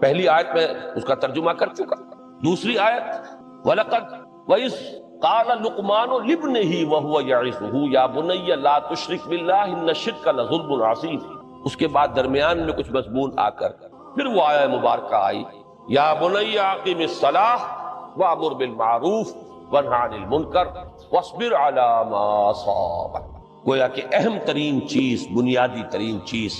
پہلی آیت میں اس کا ترجمہ کر چکا، دوسری آیت وَلَقَدْ وَإِذْ قَالَ لُقْمَانُ لِابْنِهِ وَهُوَ يَعِظُهُ يَا بُنَيَّ لَا تُشْرِكْ بِاللَّهِ إِنَّ الشِّرْكَ لَظُلْمٌ عَظِيمٌ۔ اس کے بعد درمیان میں کچھ مضمون آ کر پھر وہ آیہ مبارکہ آئی، یا بنی اقم الصلاۃ وامر بالمعروف وانہ عن المنکر واصبر علی ما اصابک۔ گویا کہ اہم ترین چیز، بنیادی ترین چیز،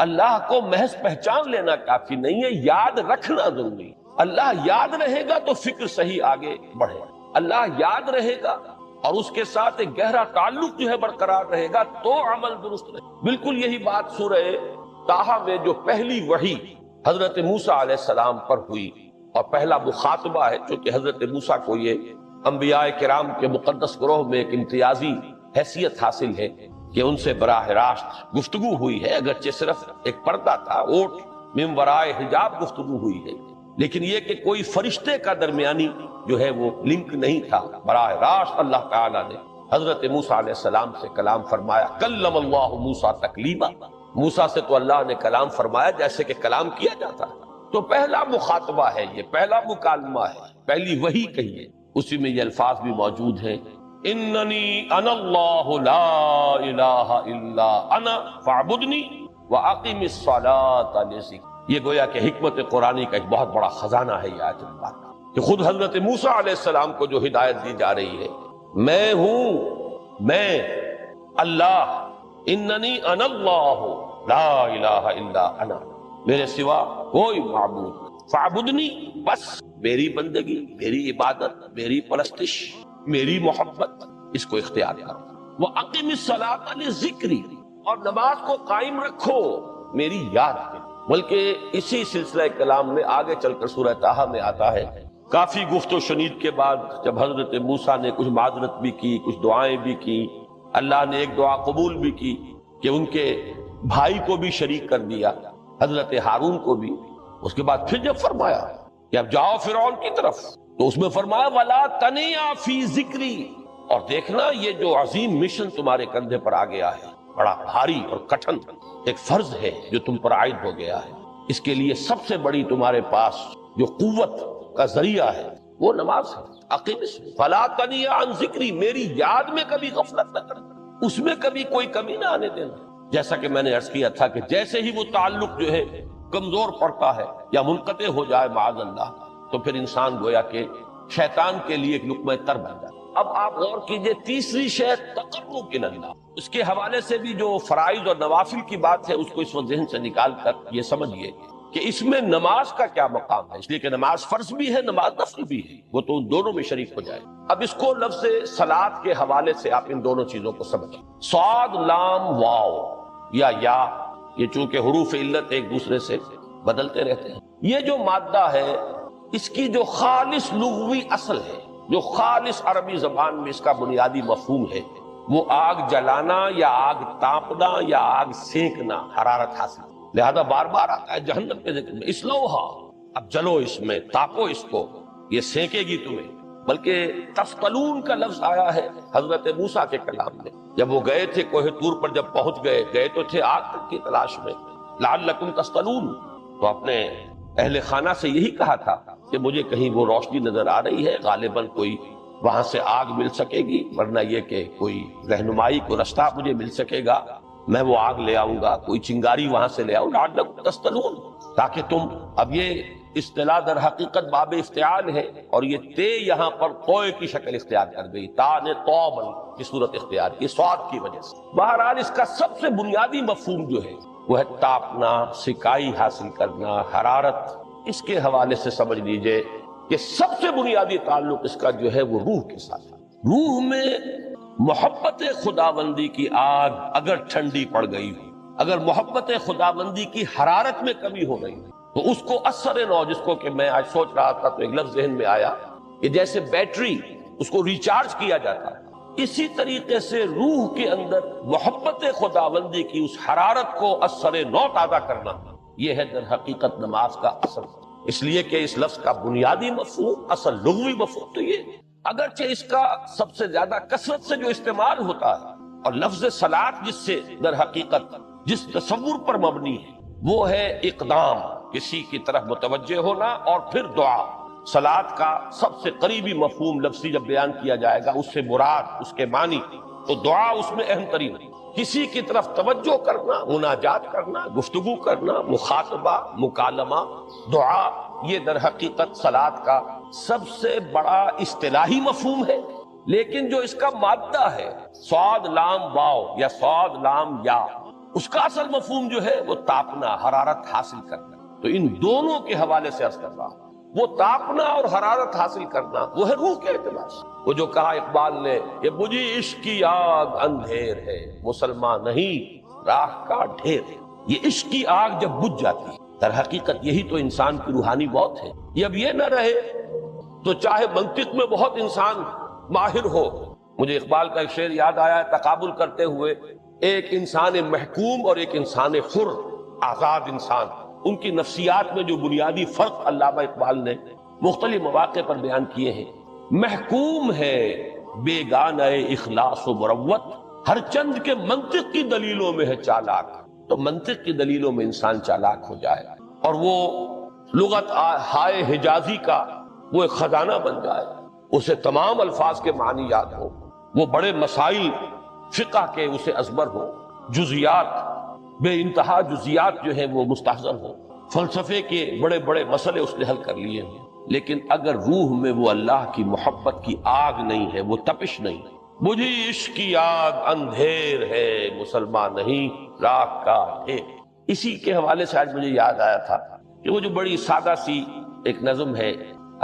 اللہ کو محض پہچان لینا کافی نہیں ہے، یاد رکھنا ضروری۔ اللہ یاد رہے گا تو فکر صحیح آگے بڑھے، اللہ یاد رہے گا اور اس کے ساتھ ایک گہرا تعلق جو ہے برقرار رہے گا تو عمل درست رہے۔ بالکل یہی بات سورہ طٰہٰ میں جو پہلی وحی حضرت موسیٰ علیہ السلام پر ہوئی، اور پہلا مخاطبہ ہے چونکہ حضرت موسیٰ کو یہ انبیاء کرام کے مقدس گروہ میں ایک امتیازی حیثیت حاصل ہے کہ ان سے براہ راست گفتگو ہوئی ہے، اگرچہ صرف ایک پردہ تھا، اوٹ من ورائے حجاب گفتگو ہوئی ہے، لیکن یہ کہ کوئی فرشتے کا درمیانی جو ہے وہ لنک نہیں تھا، براہ راست اللہ تعالیٰ نے حضرت موسیٰ علیہ السلام سے کلام فرمایا۔ کلم اللہ موسیٰ تکلیما، موسیٰ سے تو اللہ نے کلام فرمایا جیسے کہ کلام کیا جاتا ہے۔ تو پہلا مخاطبہ ہے، یہ پہلا مکالمہ ہے، پہلی وحی کہیے، اسی میں یہ الفاظ بھی موجود ہیں، اننی انا اللہ لا الہ الا انا فاعبدنی واقم الصلاۃ لذکری۔ یہ گویا کہ حکمت قرآنی کا ایک بہت بڑا خزانہ ہے یہ آیت مبارکہ، کہ خود حضرت موسیٰ علیہ السلام کو جو ہدایت دی جا رہی ہے، میں ہوں، میں اللہ، اننی انا اللہ لا الہ الا انا، میرے سوا کوئی معبود، فاعبدنی، بس میری بندگی، میری عبادت، میری پرستش، میری محبت، اس کو اختیار کرو۔ وَأَقِمِ الصَّلَاةَ لِذِكْرِي، اور نماز کو قائم رکھو میری یاد کے۔ بلکہ اسی سلسلہ کلام میں آگے چل کر سورہ طٰہٰ میں آتا ہے، کافی گفت و شنید کے بعد جب حضرت موسیٰ نے کچھ معذرت بھی کی، کچھ دعائیں بھی کی، اللہ نے ایک دعا قبول بھی کی کہ ان کے بھائی کو بھی شریک کر دیا، حضرت ہارون کو بھی۔ اس کے بعد پھر جب فرمایا کہ اب جاؤ فرعون کی طرف، تو اس میں فرمایا وَلَا تَنِيَا فِي ذِكْرِي، اور دیکھنا یہ جو عظیم مشن تمہارے کندھے پر آ گیا ہے، بڑا بھاری اور کٹھن ایک فرض ہے جو تم پر عائد ہو گیا ہے، اس کے لیے سب سے بڑی تمہارے پاس جو قوت کا ذریعہ ہے وہ نماز ہے۔ اقیم فَلَا تَنِيَا عَن ذِكْرِي، میری یاد میں کبھی غفلت نہ کرنا، اس میں کبھی کوئی کمی نہ آنے دینا۔ جیسا کہ میں نے عرض کیا تھا کہ جیسے ہی وہ تعلق جو ہے کمزور پڑتا ہے یا منقطع ہو جائے معاذ اللہ، تو پھر انسان گویا کہ شیطان کے لیے ایک لقمہ تر بن جائے۔ اب آپ غور کیجئے، تیسری شے تقرب الی اللہ، اس کے حوالے سے بھی جو فرائض اور نوافل کی بات ہے اس کو اس وقت ذہن سے نکال کر یہ سمجھیے کہ اس میں نماز کا کیا مقام ہے، اس لیے کہ نماز فرض بھی ہے، نماز نفل بھی ہے، وہ تو ان دونوں میں شریک ہو جائے۔ اب اس کو لفظ صلاۃ کے حوالے سے آپ ان دونوں چیزوں کو سمجھیں، صاد لام واو یا یہ چونکہ حروف علت ایک دوسرے سے بدلتے رہتے ہیں، یہ جو مادہ ہے اس کی جو خالص لغوی اصل ہے، جو خالص عربی زبان میں اس کا بنیادی مفہوم ہے، وہ آگ جلانا یا آگ تاپنا یا آگ سینکنا، حرارت حاصل، لہذا بار بار آتا ہے جہنم کے ذکر میں، اسلوہا، اب جلو اس میں، تاپو اس کو، یہ سینکے گی تمہیں۔ بلکہ تفتلون کا لفظ آیا ہے حضرت موسیٰ کے کلام میں، جب وہ گئے تھے کوہ طور پر، جب پہنچ گئے تو تھے آگ تک کی تلاش میں، لعلکم تفتلون، تو اپنے اہل خانہ سے یہی کہا تھا کہ مجھے کہیں وہ روشنی نظر آ رہی ہے، غالباً کوئی وہاں سے آگ مل سکے گی، ورنہ یہ کہ کوئی رہنمائی کو رستہ مجھے مل سکے گا۔ میں وہ آگ لے آؤں گا، کوئی چنگاری وہاں سے لے آؤں، لعلکم تستلون، تاکہ تم، اب یہ اصطلاح در حقیقت باب افتعال ہے، اور یہ تے یہاں پر توئے کی شکل اختیار کر گئی، تا نے توبن کی صورت اختیار کی سواد کی وجہ سے۔ بہرحال اس کا سب سے بنیادی مفہوم جو ہے وہ ہے تاپنا، سکائی حاصل کرنا، حرارت۔ اس کے حوالے سے سمجھ لیجئے کہ سب سے بنیادی تعلق اس کا جو ہے وہ روح کے ساتھ ہے۔ روح میں محبت خداوندی کی آگ اگر ٹھنڈی پڑ گئی ہو، اگر محبت خداوندی کی حرارت میں کمی ہو گئی تو اس کو اثر نو، جس کو کہ میں آج سوچ رہا تھا تو ایک لفظ ذہن میں آیا کہ جیسے بیٹری اس کو ریچارج کیا جاتا ہے، اسی طریقے سے روح کے اندر محبت خداوندی کی اس حرارت کو اثر نو تازہ کرنا، یہ ہے در حقیقت نماز کا اصل۔ اس لیے کہ اس لفظ کا بنیادی مفہوم، اصل لغوی مفہوم تو یہ، اگرچہ اس کا سب سے زیادہ کثرت سے جو استعمال ہوتا ہے، اور لفظ صلاۃ جس سے در حقیقت جس تصور پر مبنی ہے وہ ہے اقدام، کسی کی طرف متوجہ ہونا اور پھر دعا۔ صلاۃ کا سب سے قریبی مفہوم لفظی جب بیان کیا جائے گا، اس سے مراد، اس کے معنی، تو دعا اس میں اہم ترین ہے۔ کسی کی طرف توجہ کرنا، مناجات کرنا، گفتگو کرنا، مخاطبہ، مکالمہ، دعا، یہ در حقیقت صلاۃ کا سب سے بڑا اصطلاحی مفہوم ہے۔ لیکن جو اس کا مادہ ہے، صاد لام واو یا صاد لام یا، اس کا اصل مفہوم جو ہے وہ تاپنا، حرارت حاصل کرنا۔ تو ان دونوں کے حوالے سے عرض کر رہا ہوں، وہ تاپنا اور حرارت حاصل کرنا وہ ہے روح کے اعتبار سے۔ وہ جو کہا اقبال نے کہ بجھی عشق کی آگ اندھیر ہے، مسلمان نہیں راہ کا ڈھیر ہے۔ یہ عشق کی آگ جب بجھ جاتی ہے، در حقیقت یہی تو انسان کی روحانی موت ہے۔ یہ اب یہ نہ رہے تو چاہے منطق میں بہت انسان ماہر ہو۔ مجھے اقبال کا ایک شعر یاد آیا ہے، تقابل کرتے ہوئے ایک انسان محکوم اور ایک انسان حر، آزاد انسان، ان کی نفسیات میں جو بنیادی فرق علامہ اقبال نے مختلف مواقع پر بیان کیے ہیں۔ محکوم ہے بیگانہ اخلاص و مروت، ہر چند کے منطق کی دلیلوں میں ہے چالاک۔ تو منطق کی دلیلوں میں انسان چالاک ہو جائے اور وہ لغت ہائے حجازی کا وہ ایک خزانہ بن جائے، اسے تمام الفاظ کے معنی یاد ہو، وہ بڑے مسائل فقہ کے اسے ازبر ہو، جزیات، بے انتہا جزیات جو ہیں وہ مستحضر ہو، فلسفے کے بڑے بڑے مسئلے اس نے حل کر لیے ہیں، لیکن اگر روح میں وہ اللہ کی محبت کی آگ نہیں ہے، وہ تپش نہیں ہے، بجھی عشق کی آگ اندھیر ہے، مسلمان نہیں راہ کا ڈھیر۔ اسی کے حوالے سے آج مجھے یاد آیا تھا کہ وہ جو بڑی سادہ سی ایک نظم ہے،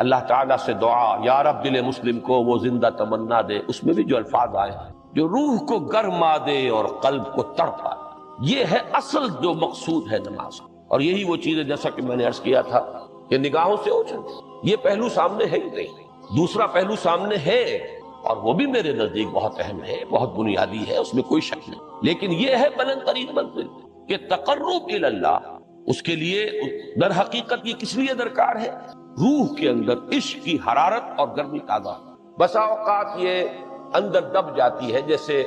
اللہ تعالیٰ سے دعا یا رب دل مسلم کو وہ زندہ تمنا دے، اس میں بھی جو الفاظ آئے ہیں، جو روح کو گرما دے اور قلب کو تڑپا دے، یہ ہے اصل جو مقصود ہے نماز۔ اور یہی وہ چیز ہے جیسا کہ میں نے عرض کیا تھا کہ نگاہوں سے اوجھل، یہ پہلو سامنے ہے ہی نہیں، دوسرا پہلو سامنے ہے اور وہ بھی میرے نزدیک بہت اہم ہے، بہت بنیادی ہے، اس میں کوئی شک نہیں، لیکن یہ ہے بلند ترین منزل کہ تقرب الی اللہ۔ اس کے لیے در حقیقت یہ کس لیے درکار ہے؟ روح کے اندر عشق کی حرارت اور گرمی تازہ۔ بسا اوقات یہ اندر دب جاتی ہے، جیسے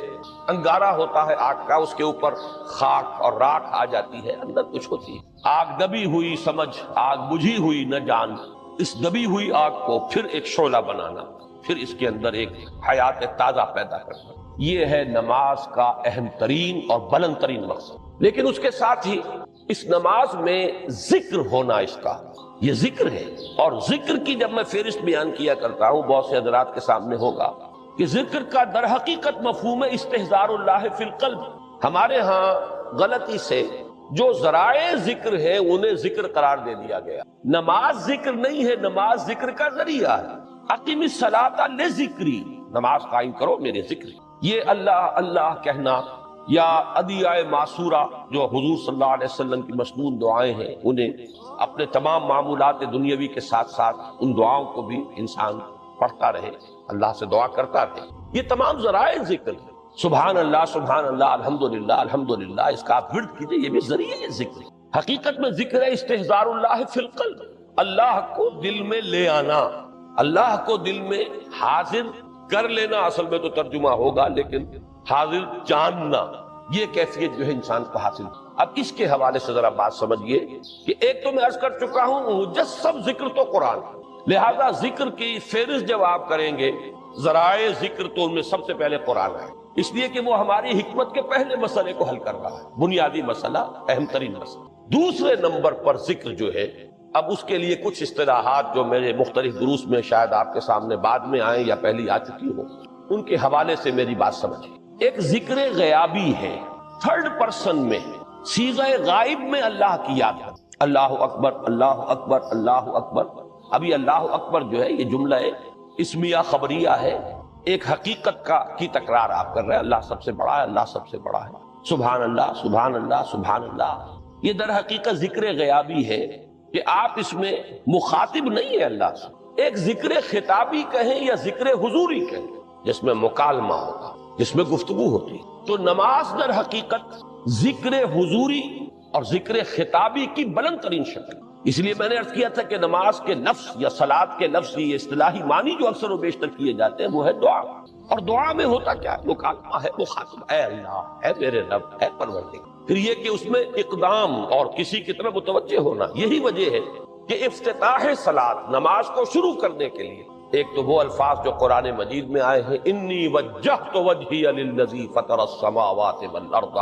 انگارہ ہوتا ہے آگ کا، اس کے اوپر خاک اور راکھ آ جاتی ہے، اندر کچھ ہوتی ہے، آگ دبی ہوئی سمجھ، آگ بجھی ہوئی نہ جان، اس دبی ہوئی آگ کو پھر ایک شعلہ بنانا، پھر اس کے اندر ایک حیات تازہ پیدا کرنا، یہ ہے نماز کا اہم ترین اور بلند ترین مقصد۔ لیکن اس کے ساتھ ہی اس نماز میں ذکر ہونا، اس کا یہ ذکر ہے، اور ذکر کی جب میں فہرست بیان کیا کرتا ہوں بہت سے حضرات کے سامنے ہوگا کہ ذکر کا در حقیقت مفہوم ہے استحضار اللہ فی القلب۔ ہمارے ہاں غلطی سے جو ذرائع ذکر ہے انہیں ذکر قرار دے دیا گیا۔ نماز ذکر نہیں ہے، نماز ذکر کا ذریعہ ہے۔ اقیم الصلاۃ لذکری، نماز قائم کرو میرے ذکر۔ یہ اللہ اللہ کہنا یا ادعیائے معصورہ جو حضور صلی اللہ علیہ وسلم کی مسنون دعائیں ہیں، انہیں اپنے تمام معمولات دنیاوی کے ساتھ ساتھ ان دعاؤں کو بھی انسان پڑھتا رہے، اللہ سے دعا کرتا رہے، یہ تمام ذرائع ذکر ہے۔ سبحان اللہ، الحمدللہ الحمدللہ، اس کا آپ ورد کیجئے، یہ بھی ذریعہ ذکر ہے۔ حقیقت میں ذکر ہے استحضار اللہ فی القلب، اللہ کو دل میں لے آنا، اللہ کو دل میں حاضر کر لینا، اصل میں تو ترجمہ ہوگا، لیکن حاضر جاننا، یہ کیفیت جو ہے انسان کو حاصل۔ اب اس کے حوالے سے ذرا بات سمجھیے کہ ایک تو میں عرض کر چکا ہوں مجسم ذکر تو قرآن، لہذا ذکر کی فہرست جب آپ کریں گے ذرائع ذکر تو ان میں سب سے پہلے قرآن ہے۔ اس لیے کہ وہ ہماری حکمت کے پہلے مسئلے کو حل کر رہا ہے، بنیادی مسئلہ، اہم ترین مسئلہ۔ دوسرے نمبر پر ذکر جو ہے، اب اس کے لیے کچھ اصطلاحات جو میرے مختلف دروس میں شاید آپ کے سامنے بعد میں آئیں یا پہلی آ چکی ہو، ان کے حوالے سے میری بات سمجھیں۔ ایک ذکر غیابی ہے، تھرڈ پرسن میں، صیغہ غائب میں اللہ کی یاد ہے، اللہ اکبر اللہ اکبر اللہ اکبر۔ ابھی اللہ اکبر جو ہے یہ جملہ اسمیہ خبریہ ہے، ایک حقیقت کی تکرار آپ کر رہے ہیں، اللہ سب سے بڑا ہے، اللہ سب سے بڑا ہے، سبحان اللہ سبحان اللہ سبحان اللہ۔ یہ در حقیقت ذکر غیابی ہے کہ آپ اس میں مخاطب نہیں ہے اللہ سے، ایک ذکر خطابی کہیں یا ذکر حضوری کہیں جس میں مکالمہ ہوگا، جس میں گفتگو ہوتی۔ تو نماز در حقیقت ذکر حضوری اور ذکر خطابی کی بلند ترین شکل۔ اس لیے میں نے عرض کیا تھا کہ نماز کے لفظ یا صلاۃ کے لفظ یہ اصطلاحی معنی جو اکثر و بیشتر کیے جاتے ہیں وہ ہے دعا، اور دعا میں ہوتا کیا ہے؟ مکالمہ ہے، مخاطب، اے اللہ، اے میرے رب، اے پروردگار۔ پھر یہ کہ اس میں اقدام اور کسی کی طرف متوجہ ہونا، یہی وجہ ہے کہ افتتاح صلاۃ، نماز کو شروع کرنے کے لیے ایک تو وہ الفاظ جو قرآن مجید میں آئے ہیں، انی وجہت وجہی للذی فطر السماوات والارض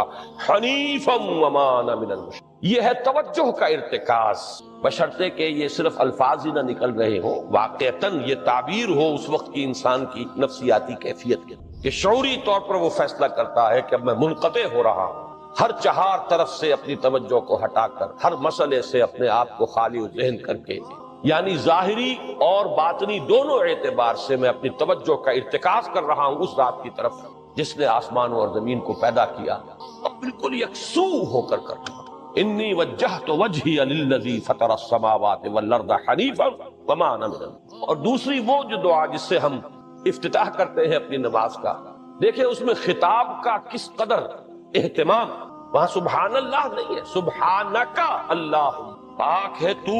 حنیفا وما انا من المشرکین۔ یہ ہے توجہ کا ارتکاز، بشرطے کہ یہ صرف الفاظ ہی نہ نکل رہے ہوں، واقعتاً یہ تعبیر ہو اس وقت کی انسان کی نفسیاتی کیفیت کے، کہ شعوری طور پر وہ فیصلہ کرتا ہے کہ اب میں منقطع ہو رہا ہوں، ہر چہار طرف سے اپنی توجہ کو ہٹا کر، ہر مسئلے سے اپنے آپ کو خالی ذہن کر کے، یعنی ظاہری اور باطنی دونوں اعتبار سے میں اپنی توجہ کا ارتکاز کر رہا ہوں اس ذات کی طرف جس نے آسمانوں اور زمین کو پیدا کیا، اور بالکل یکسو ہو کر رہا ہوں۔ انی وجہت وجہی للذی فطر السماوات والارض حنیفا وما انا من المشرکین۔ اور دوسری وہ جو دعا جس سے ہم افتتاح کرتے ہیں اپنی نماز کا، دیکھیں اس میں خطاب کا کس قدر اہتمام، وہاں سبحان اللہ نہیں ہے، سبحانک اللہ، پاک ہے تو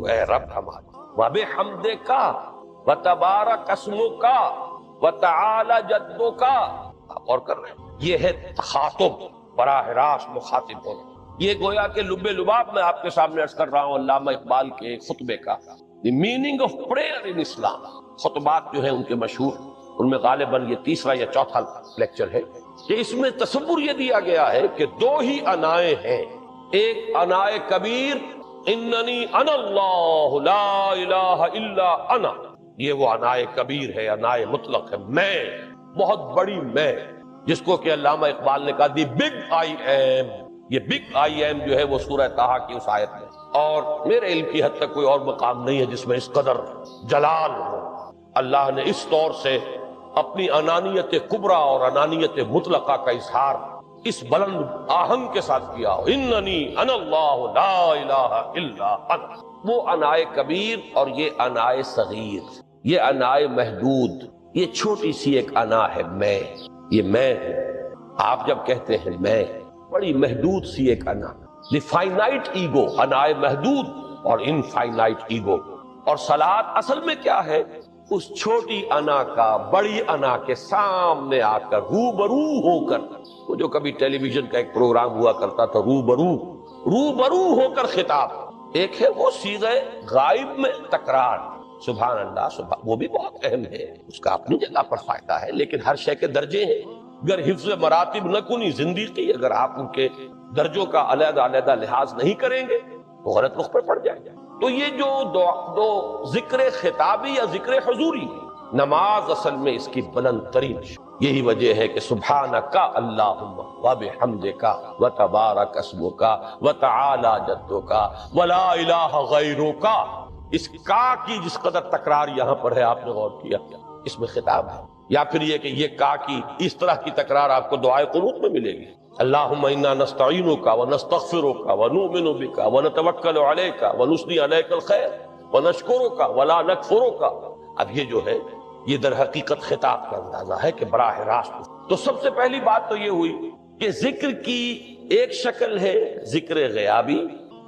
اے رب ہمارا، وبحمدک وتبارک اسمک وتعالی جدک۔ اور کر رہے ہیں، یہ ہے تخاطب، براہ راست مخاطب ہونا۔ یہ گویا کہ لب لباب میں آپ کے سامنے عرض کر رہا ہوں علامہ اقبال کے خطبے کا، دی میننگ آف پریئر ان اسلام۔ خطبات جو ہیں ان کے مشہور، ان میں غالباً یہ تیسرا یا چوتھا لیکچر ہے کہ اس میں تصور یہ دیا گیا ہے کہ دو ہی انائیں ہیں، ایک انائے کبیر اننی انا اللہ لا الہ الا انا، یہ وہ انائے کبیر ہے، انائے مطلق ہے، میں، بہت بڑی میں، جس کو کہ علامہ اقبال نے کہا دی بگ آئی ایم۔ یہ بگ آئی ایم جو ہے وہ سورہ طٰہٰ کی اس آیت میں، اور میرے علم کی حد تک کوئی اور مقام نہیں ہے جس میں اس قدر جلال ہو۔ اللہ نے اس طور سے اپنی انانیت کبریٰ اور انانیت مطلقہ کا اظہار اس بلند آہنگ کے ساتھ کیا، اننی انا اللہ لا الہ الا انا۔ وہ انائے کبیر اور یہ انائے صغیر، یہ انائے محدود، یہ چھوٹی سی ایک انا ہے، میں، یہ میں ہوں۔ آپ جب کہتے ہیں میں، بڑی محدود سی ایک انا، دی فائنائٹ ایگو، انائے محدود اور انفائنائٹ ایگو۔ اور صلاۃ اصل میں کیا ہے؟ اس چھوٹی انا کا بڑی انا کے سامنے آ کر، روبرو ہو کر، وہ جو کبھی ٹیلی ویژن کا ایک پروگرام ہوا کرتا تھا، روبرو ہو کر خطاب۔ ایک ہے وہ صیغہ غائب میں تکرار، سبحان اللہ سبحان، وہ بھی بہت اہم ہے، اس کا اپنی جگہ پر فائدہ ہے، لیکن ہر شے کے درجے ہیں۔ اگر حفظ مراتب نہ کنی زندگی، اگر آپ ان کے درجوں کا علیحدہ علیحدہ لحاظ نہیں کریں گے تو غلط رخ پر پڑ جائیں گے۔ تو یہ جو دو ذکر خطابی یا ذکر حضوری، نماز اصل میں اس کی بلند ترین، یہی وجہ ہے کہ سبحانک اللہم وبحمدک وتبارک اسمک وتعالی جدک ولا الہ غیرک۔ اس کا کی جس قدر تکرار یہاں پر ہے، آپ نے غور کیا، اس میں خطاب ہے۔ یا پھر یہ کہ یہ کا کی اس طرح کی تکرار آپ کو دعائے قنوت میں ملے گی، اللہم انا نستعینک ونستغفرک ونؤمن بک ونتوکل علیک ونثنی علیک الخیر ونشکرک ولا نکفرک۔ اب یہ جو ہے یہ در حقیقت خطاب کا اندازہ ہے کہ براہ راست۔ تو سب سے پہلی بات تو یہ ہوئی کہ ذکر کی ایک شکل ہے ذکر غیابی،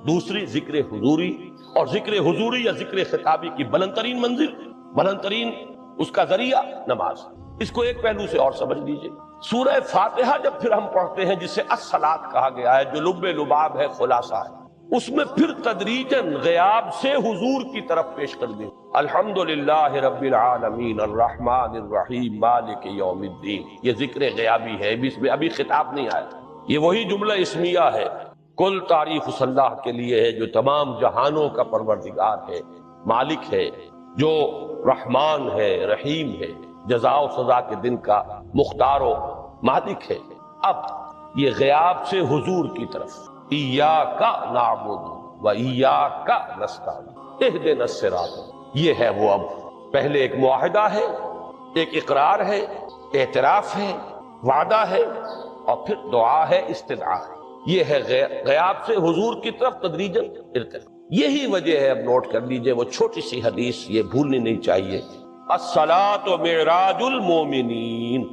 دوسری ذکر حضوری، اور ذکر حضوری یا ذکر خطابی کی بلند ترین منزل، بلند ترین اس کا ذریعہ نماز۔ اس کو ایک پہلو سے اور سمجھ لیجئے، سورہ فاتحہ جب پھر ہم پڑھتے ہیں جسے الصلاۃ کہا گیا ہے، جو لب لباب ہے، خلاصہ ہے، اس میں پھر تدریجاً غیاب سے حضور کی طرف پیش کر دیں. الحمدللہ رب العالمین الرحمن الرحیم مالک یوم الدین. یہ ذکر غیابی ہے، اس میں ابھی خطاب نہیں آیا. یہ وہی جملہ اسمیہ ہے. کل تعریف اس اللہ کے لیے ہے جو تمام جہانوں کا پروردگار ہے، مالک ہے، جو رحمان ہے، رحیم ہے، جزا و سزا کے دن کا مختار و مالک ہے. اب یہ غیاب سے حضور کی طرف ایاک نعبد و ایاک نستعین اہدنا الصراط. یہ ہے وہ. اب پہلے ایک معاہدہ ہے، ایک اقرار ہے، اعتراف ہے، وعدہ ہے، اور پھر دعا ہے، استدعا ہے. یہ ہے غیاب سے حضور کی طرف تدریجاً ارتقاء. یہی وجہ ہے، اب نوٹ کر لیجئے وہ چھوٹی سی حدیث، یہ بھولنی نہیں چاہیے. الصلاۃ معراج المومنین،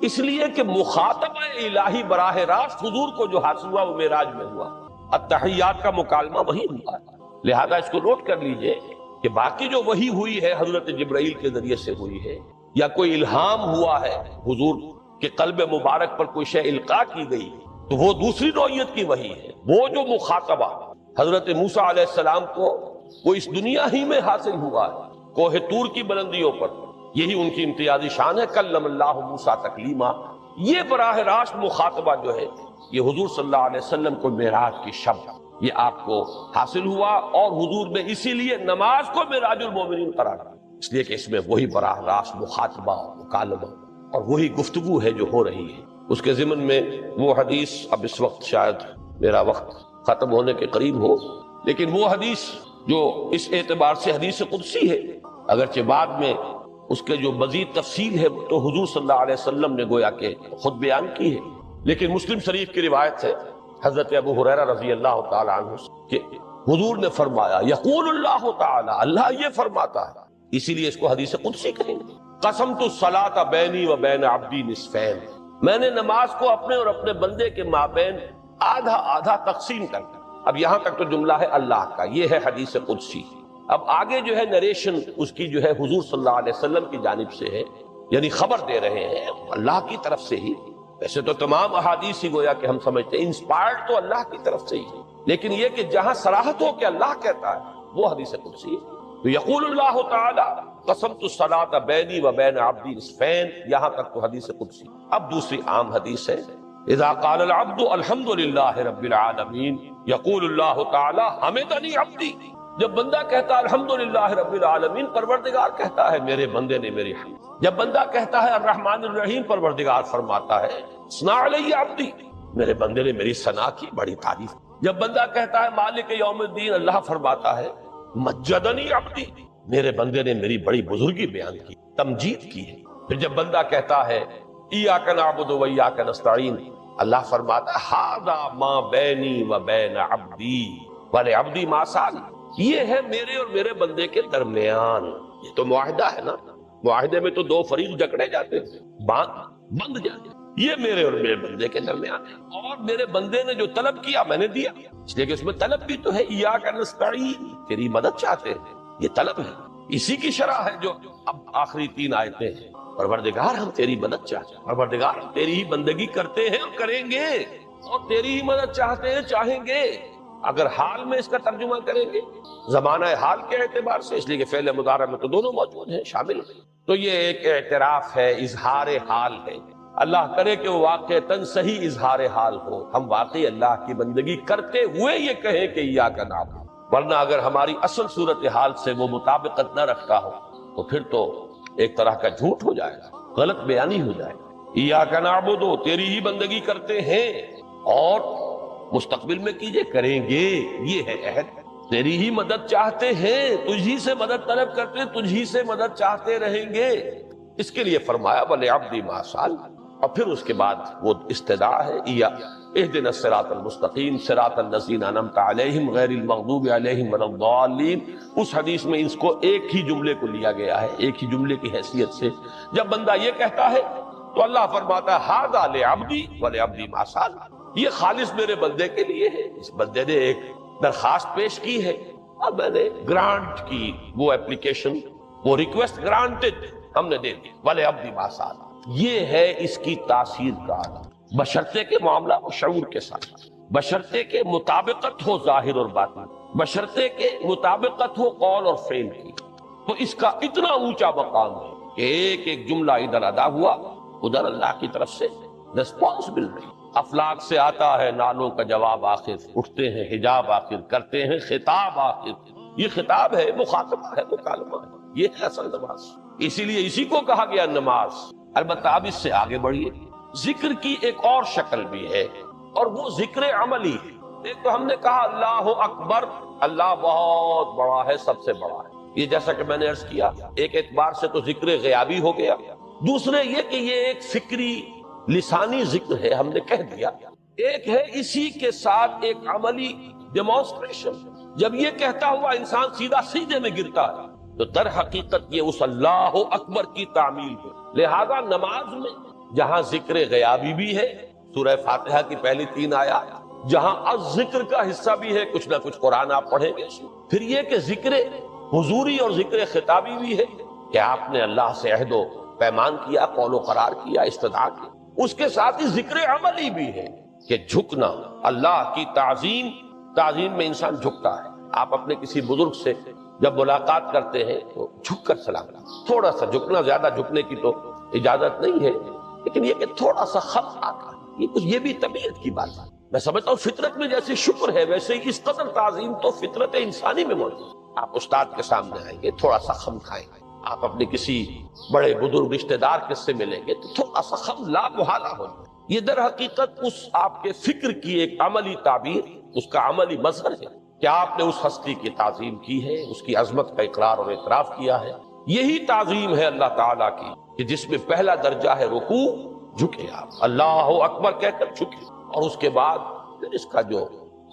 اس لیے کہ مخاطب الہی براہ راست حضور کو جو حاصل ہوا وہ معراج میں ہوا. التحیات کا مکالمہ وہی ہوا ہے. لہذا اس کو نوٹ کر لیجئے کہ باقی جو وحی ہوئی ہے حضرت جبرائیل کے ذریعے سے ہوئی ہے، یا کوئی الہام ہوا ہے حضور کے قلب مبارک پر کوئی شے القاء کی گئی، تو وہ دوسری نوعیت کی وحی ہے. وہ جو مخاطبہ حضرت موسیٰ علیہ السلام کو وہ اس دنیا ہی میں حاصل ہوا ہے کوہ طور کی بلندیوں پر، یہی ان کی امتیازی شان ہے. کلم اللہ موسیٰ تکلیما. یہ براہ راست مخاطبہ جو ہے یہ حضور صلی اللہ علیہ وسلم کو معراج کی شب یہ آپ کو حاصل ہوا، اور حضور نے اسی لیے نماز کو معراج المومنین قرار دیا، اس لیے کہ اس میں وہی براہ راست مخاطبہ، مکالمہ اور وہی گفتگو ہے جو ہو رہی ہے. اس کے ضمن میں وہ حدیث، اب اس وقت شاید میرا وقت ختم ہونے کے قریب ہو، لیکن وہ حدیث جو اس اعتبار سے حدیث قدسی ہے، اگرچہ بعد میں اس کے جو مزید تفصیل ہے تو حضور صلی اللہ علیہ وسلم نے گویا کہ خود بیان کی ہے، لیکن مسلم شریف کی روایت ہے حضرت ابو ہریرہ رضی اللہ تعالی عنہ کہ حضور نے فرمایا، یقول اللہ تعالی، اللہ یہ فرماتا ہے، اسی لیے اس کو حدیث قدسی کہیں گے. قسمت الصلاۃ بینی و بین عبدی نصفین، میں نے نماز کو اپنے اور اپنے بندے کے مابین آدھا آدھا تقسیم کر دیا. اب یہاں تک تو جملہ ہے اللہ کا، یہ ہے حدیث قدسی. اب آگے جو ہے نریشن اس کی جو ہے حضور صلی اللہ علیہ وسلم کی جانب سے ہے، یعنی خبر دے رہے ہیں اللہ کی طرف سے ہی. ویسے تو تمام احادیث ہی گویا کہ ہم سمجھتے ہیں انسپائرڈ تو اللہ کی طرف سے ہی ہے، لیکن یہ کہ جہاں صراحت ہو کہ اللہ کہتا ہے وہ حدیث قدسی ہے. تو یقول اللہ تعالی قسمت الصلاۃ بینی و بین عبدی نصفین، یہاں تک تو حدیث قدسی. اب دوسری عام حدیث ہے، اذا قال العبد الحمد للہ رب العالمین یقول اللہ تعالی حمدنی عبدی. جب بندہ کہتا ہے الحمدللہ رب العالمین، پروردگار کہتا ہے میرے بندے نے میری حمد. جب بندہ کہتا ہے الرحمن الرحیم، پروردگار فرماتا ہے ثنا علی عبدی، میرے بندے نے میری ثنا کی، بڑی تعریف. جب بندہ کہتا ہے مالک یوم الدین، اللہ فرماتا ہے مجدنی عبدی، میرے بندے نے میری بڑی بزرگی بیان کی، تمجید کی ہے. پھر جب بندہ کہتا ہے ایاک نعبد و ایاک نستعین، اللہ فرماتا ہے ھذا ما بینی و بین عبدی ولعبدی ما سأل، یہ ہے میرے اور میرے بندے کے درمیان. یہ تو معاہدہ ہے نا، معاہدے میں تو دو فریق جکڑے جاتے ہیں، بند جاتے ہیں. یہ میرے اور میرے بندے کے درمیان ہے، اور میرے بندے نے جو طلب کیا میں نے دیا، اس لیے کہ اس میں طلب بھی تو ہے. ایاک نستعین، تیری مدد چاہتے ہیں، یہ طلب ہے. اسی کی شرح ہے جو اب آخری 3 آیتیں ہیں. پروردگار ہم تیری مدد چاہتے ہیں، پروردگار ہم تیری ہی بندگی کرتے ہیں اور کریں گے، اور تیری ہی مدد چاہتے ہیں، چاہیں گے. اگر حال میں اس کا ترجمہ کریں گے زمانہ حال کے اعتبار سے، اس لیے کہ فعل مضارع میں تو دونوں موجود ہیں، شامل ہیں، تو یہ ایک اعتراف ہے، اظہار حال ہے. اللہ کرے کہ وہ واقعتاً صحیح اظہار حال ہو، ہم واقعی اللہ کی بندگی کرتے ہوئے یہ کہیں کہ ایاک نعبد. ورنہ اگر ہماری اصل صورتحال سے وہ مطابقت نہ رکھتا ہو تو پھر تو ایک طرح کا جھوٹ ہو جائے گا، غلط بیانی ہو جائے گا. ایاک نعبد، تیری ہی بندگی کرتے ہیں، اور مستقبل میں کیجئے، کریں گے، یہ ہے عہد. تیری ہی مدد چاہتے ہیں، تجھی سے مدد طلب کرتے ہیں، تجھی سے مدد چاہتے رہیں گے. اس کے لیے فرمایا وَلِعَبْدِ مَا سَأَلَ، اور پھر اس کے بعد وہ استدعا ہے اهدنا الصراط المستقیم صراط الذین انعمت علیہم غیر المغضوب علیہم ولا الضالین. اس حدیث میں اس کو ایک ہی جملے کو لیا گیا ہے، ایک ہی جملے کی حیثیت سے. جب بندہ یہ کہتا ہے تو اللہ فرماتا ہے ھذا لعبدی ولعبدی ما سأل، یہ خالص میرے بندے کے لیے ہے. اس بندے نے ایک درخواست پیش کی ہے اور میں نے گرانٹ کی، وہ اپلیکیشن، وہ ریکویسٹ گرانٹڈ ہم نے دے دی. ولعبدی ما سأل، یہ ہے اس کی تاثیر کا عالم، بشرطے کے معاملہ و شعور کے ساتھ. بشرطے کے مطابقت ہو ظاہر اور باطن، بشرطے کے مطابقت ہو قول اور فعل کی، تو اس کا اتنا اونچا مقام ہے کہ ایک ایک جملہ ادھر ادا ہوا ادھر اللہ کی طرف سے ریسپانس مل رہی۔ افلاک سے آتا ہے نالوں کا جواب آخر، اٹھتے ہیں حجاب آخر، کرتے ہیں خطاب آخر۔ یہ خطاب ہے، مخاطبہ ہے، مکالمہ ہے، یہ ہے اصل نماز۔ اسی لیے اسی کو کہا گیا نماز۔ البتہ اب اس سے آگے بڑھیے، ذکر کی ایک اور شکل بھی ہے اور وہ ذکر عملی ہے۔ ایک تو ہم نے کہا اللہ اکبر، اللہ بہت بڑا ہے، سب سے بڑا ہے، یہ جیسا کہ میں نے عرض کیا ایک اعتبار سے تو ذکر غیابی ہو گیا۔ دوسرے یہ کہ یہ ایک فکری لسانی ذکر ہے، ہم نے کہہ دیا۔ ایک ہے اسی کے ساتھ ایک عملی ڈیمانسٹریشن، جب یہ کہتا ہوا انسان سیدھا سجدے میں گرتا ہے تو در حقیقت یہ اس اللہ اکبر کی تعمیل ہے۔ لہذا نماز میں جہاں ذکر غیابی بھی ہے، سورہ فاتحہ کی پہلی 3 آیات، جہاں الذکر کا حصہ بھی ہے، کچھ نہ کچھ قرآن آپ پڑھیں گے، پھر یہ کہ ذکر حضوری اور ذکر خطابی بھی ہے کہ آپ نے اللہ سے عہد و پیمان کیا، قول و قرار کیا، استدعا کی۔ اس کے ساتھ ہی ذکر عملی بھی ہے کہ جھکنا، اللہ کی تعظیم، تعظیم میں انسان جھکتا ہے۔ آپ اپنے کسی بزرگ سے جب ملاقات کرتے ہیں تو جھک کر سلام کریں، تھوڑا سا جھکنا، زیادہ جھکنے کی تو اجازت نہیں ہے، لیکن یہ کہ تھوڑا سا خط آتا ہے، یہ بھی طبیعت کی بات ہے۔ میں سمجھتا ہوں فطرت میں جیسے شکر ہے ویسے ہی اس قدر تعظیم تو فطرت انسانی میں موجود ہے۔ آپ استاد کے سامنے آئیں گے تھوڑا سا خم کھائیں گے، آپ اپنے کسی بڑے بزرگ رشتہ دار کے سے ملیں گے تو تھوڑا سا خم لا محالہ ہو جائے۔ یہ در حقیقت اس آپ کے فکر کی ایک عملی تعبیر، اس کا عملی مظہر ہے کہ آپ نے اس ہستی کی تعظیم کی ہے، اس کی عظمت کا اقرار اور اعتراف کیا ہے۔ یہی تعظیم ہے اللہ تعالیٰ کی کہ جس میں پہلا درجہ ہے رکوع، جھکے آپ اللہ اکبر کہہ کر جھکے، اور اس کے بعد پھر اس کا جو